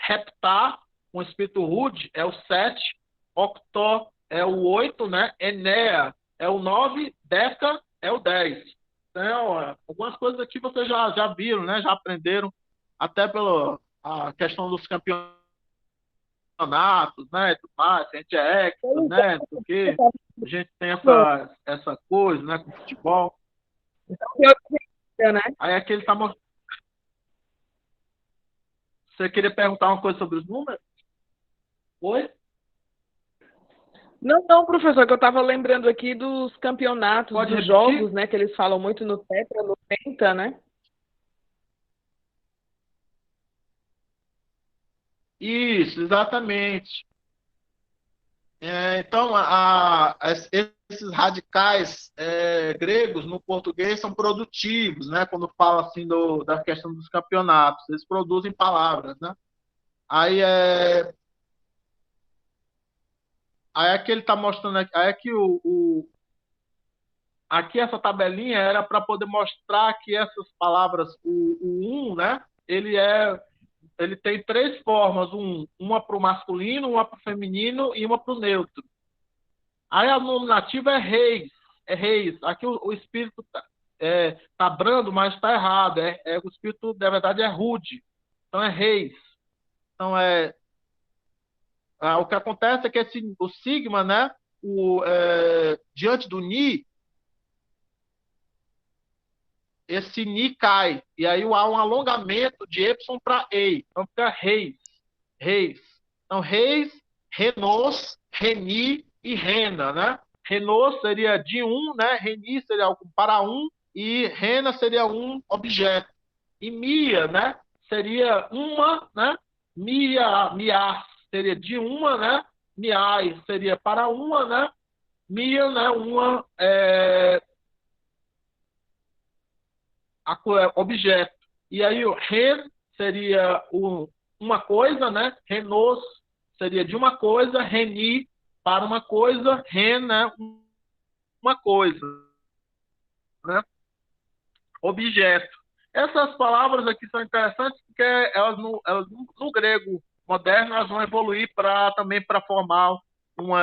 heptá, com espírito rude, é o 7, octó é o 8, né? Enea é o 9, deca é o 10. Então, algumas coisas aqui vocês já viram, né? Já aprenderam, até pela a questão dos campeonatos, né? Tudo mais, a gente é extra, né? Porque a gente tem essa coisa, né? Com futebol. Né? Aí aqui ele está mostrando. Você queria perguntar uma coisa sobre os números? Oi? Não, professor, que eu estava lembrando aqui dos campeonatos, Pode dos repetir? jogos, né? Que eles falam muito no tetra, no penta, né? Isso, exatamente. Então, esses radicais gregos no português são produtivos, né? Quando fala assim da questão dos campeonatos, eles produzem palavras, né? Aí aqui ele está mostrando aqui, aí aqui aqui essa tabelinha era para poder mostrar que essas palavras, o 1, né? Ele tem 3 formas, uma para o masculino, uma para o feminino e uma para o neutro. Aí a nominativa é reis. Aqui o espírito tá brando, mas está errado. O espírito, na verdade, é rude. Então é reis. Então o que acontece é que o sigma, né? Diante do ni, esse ni cai. E aí há um alongamento de y para ei. Então fica reis. Então reis, renos, reni e rena, né? Renault seria de 1, né? Reni seria algo para 1 e rena seria um objeto. E mia, né? Seria uma, né? Mia seria de uma, né? Miai seria para uma, né? Mia, né? Uma objeto. E aí o ren seria uma coisa, né? Renos seria de uma coisa, reni para uma coisa, ren, né? Uma coisa, né? Objeto. Essas palavras aqui são interessantes porque no grego moderno elas vão evoluir também para formar uma,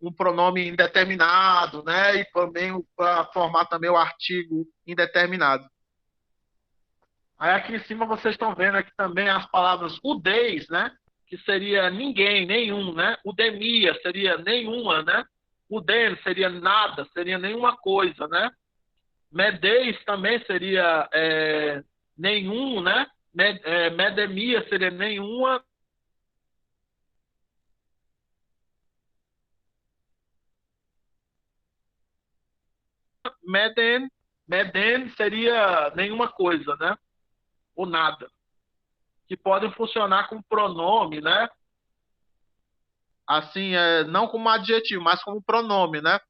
um pronome indeterminado, né? E também para formar também o artigo indeterminado. Aí aqui em cima vocês estão vendo aqui também as palavras udeis, né? Que seria ninguém, nenhum, né? Udemia seria nenhuma, né? Udem seria nada, seria nenhuma coisa, né? Medeis também seria nenhum, né? Medemia seria nenhuma. Meden seria nenhuma coisa, né? Ou nada. Que podem funcionar como pronome, né? Assim, não como adjetivo, mas como pronome, né?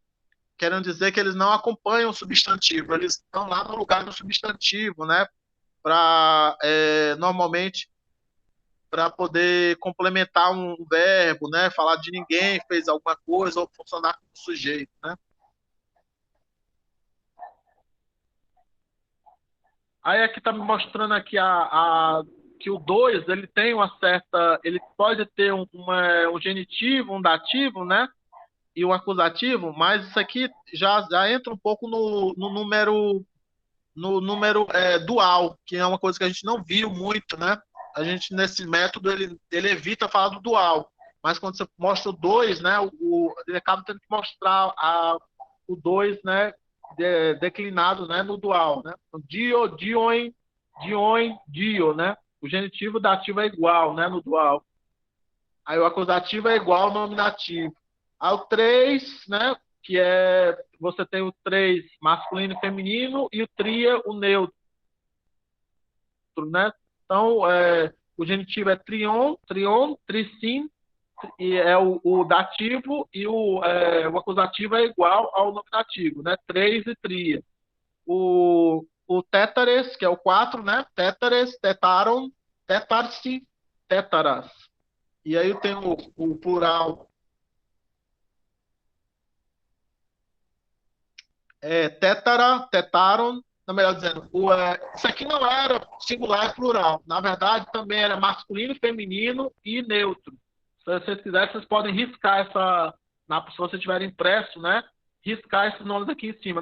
Querendo dizer que eles não acompanham o substantivo, eles estão lá no lugar do substantivo, né? Normalmente, para poder complementar um verbo, né? Falar de ninguém fez alguma coisa ou funcionar como sujeito, né? Aí aqui está me mostrando aqui que o 2 ele tem uma certa. Ele pode ter um genitivo, um dativo, né? E um acusativo, mas isso aqui já entra um pouco no número dual, que é uma coisa que a gente não viu muito, né? A gente, nesse método, ele evita falar do dual. Mas quando você mostra o 2, né? Ele acaba tendo que mostrar o 2, né? Declinado, né, no dual, né? Então, dio, dioin, dioin, dio, né? O genitivo dativo é igual, né, no dual. Aí o acusativo é igual ao nominativo. Aí o 3, né, que você tem o 3 masculino e feminino e o tria, o neutro, né? Então, o genitivo é trion, tricin, e é o dativo, e o acusativo é igual ao nominativo, né? 3 e tria. O tétares, que é o 4, né? Tétares, tetaron, tetarsi, tétaras. E aí eu tenho o plural tétara, tetaron, não, melhor dizendo, isso aqui não era singular e plural. Na verdade, também era masculino, feminino e neutro. Se vocês quiserem, vocês podem riscar se vocês tiverem impresso, né? Riscar esses nomes aqui em cima.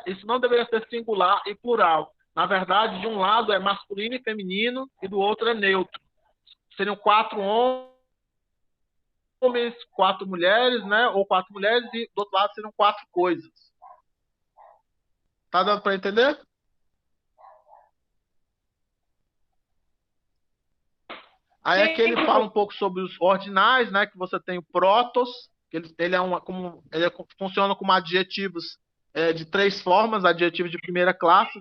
Isso não deveria ser singular e plural. Na verdade, de um lado é masculino e feminino e do outro é neutro. Seriam 4 homens, 4 mulheres, né? Ou 4 mulheres e do outro lado seriam 4 coisas. Tá dando para entender? Aí aqui ele fala um pouco sobre os ordinais, né? Que você tem o protos, que funciona como adjetivos de 3 formas, adjetivos de primeira classe.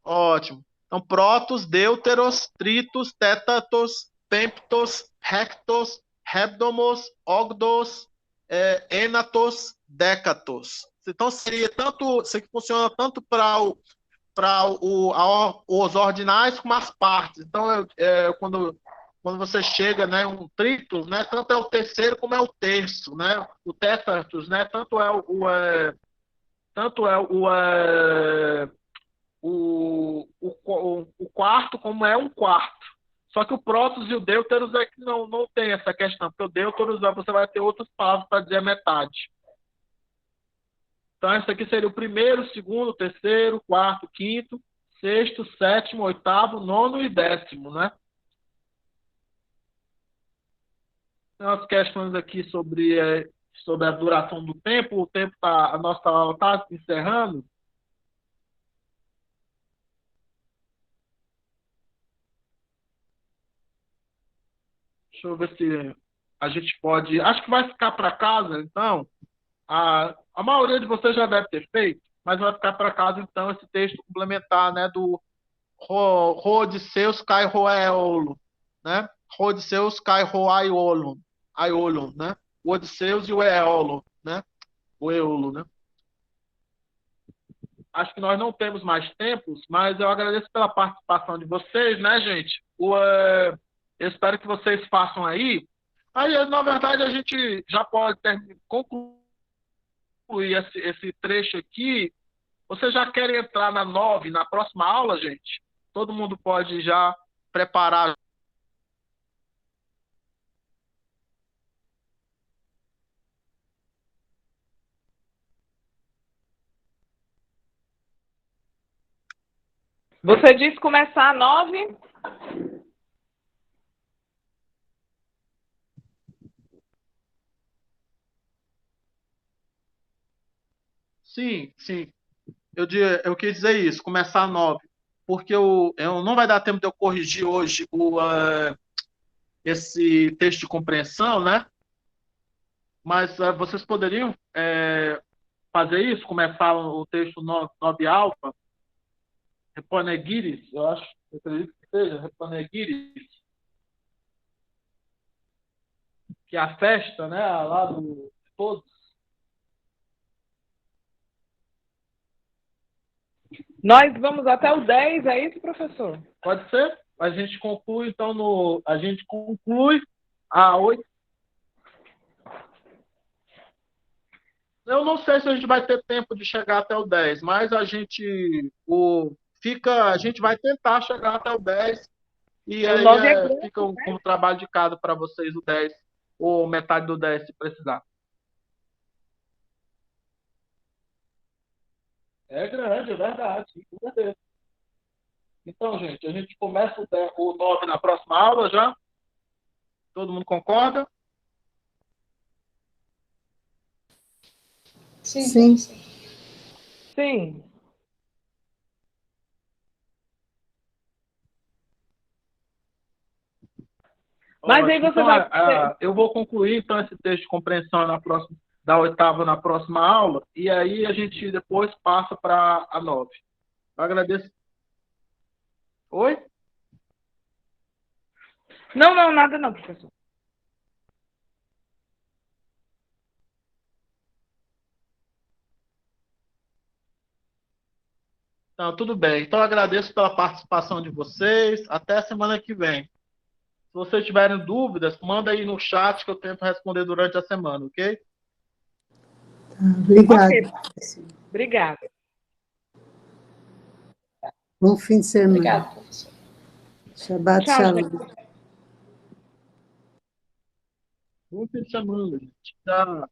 Ótimo. Então, protos, deuteros, tritos, tétatos, pemptos, rectos, hebdomos, ogdos, enatos, décatos. Então, seria tanto, isso aqui funciona tanto para os ordinais como as partes. Então, quando você chega, né, um tritos, né, tanto é o terceiro como é o terço, né? O tétatos, né, tanto é o quarto como é um quarto. Só que o prótos e o deuteros é que não tem essa questão, porque o deuteros você vai ter outras palavras para dizer a metade. Então, isso aqui seria o primeiro, segundo, terceiro, quarto, quinto, sexto, sétimo, oitavo, nono e décimo, né? Tem umas questões aqui sobre a duração do tempo. A nossa aula está se encerrando. Deixa eu ver se a gente pode. Acho que vai ficar para casa, então. A maioria de vocês já deve ter feito, mas vai ficar para casa, então, esse texto complementar, né, do Rodiceus kai roeolo, né? Rodiceus kai roaiolo, aiolo, né? O Odisseus e o Eolo, né? O Eolo, né? acho que nós não temos mais tempos, mas eu agradeço pela participação de vocês, né, gente? Eu espero que vocês façam aí. Aí, na verdade, a gente já pode concluir esse trecho aqui. Vocês já querem entrar na 9, na próxima aula, gente? Todo mundo pode já preparar. Você disse começar a 9? Sim, sim. Eu quis dizer isso, começar a 9. Porque eu não vai dar tempo de eu corrigir hoje esse texto de compreensão, né? Mas vocês poderiam fazer isso, começar o texto 9 alfa, Repanegiris, eu acredito que seja, Repanegiris, que é a festa, né, lá de todos. Nós vamos até o 10, é isso, professor? Pode ser? A gente conclui, então, a gente conclui a 8. Eu não sei se a gente vai ter tempo de chegar até o 10, mas a gente vai tentar chegar até o 10 e aí fica como trabalho de casa para vocês o 10 ou metade do 10 se precisar. É grande, é verdade, com certeza. Então, gente, a gente começa o 9 na próxima aula já? Todo mundo concorda? Sim. Sim. Mas aí você vai... Eu vou concluir, então, esse texto de compreensão da 8ª na próxima aula, e aí a gente depois passa para a 9. Eu agradeço. Oi? Não, nada não, professor. Não, tudo bem. Então, eu agradeço pela participação de vocês. Até a semana que vem. Se vocês tiverem dúvidas, manda aí no chat que eu tento responder durante a semana, ok? Obrigada. Okay. Obrigada. Bom fim de semana. Obrigada, professor. Shabbat Shalom. Bom fim de semana, gente. Tchau.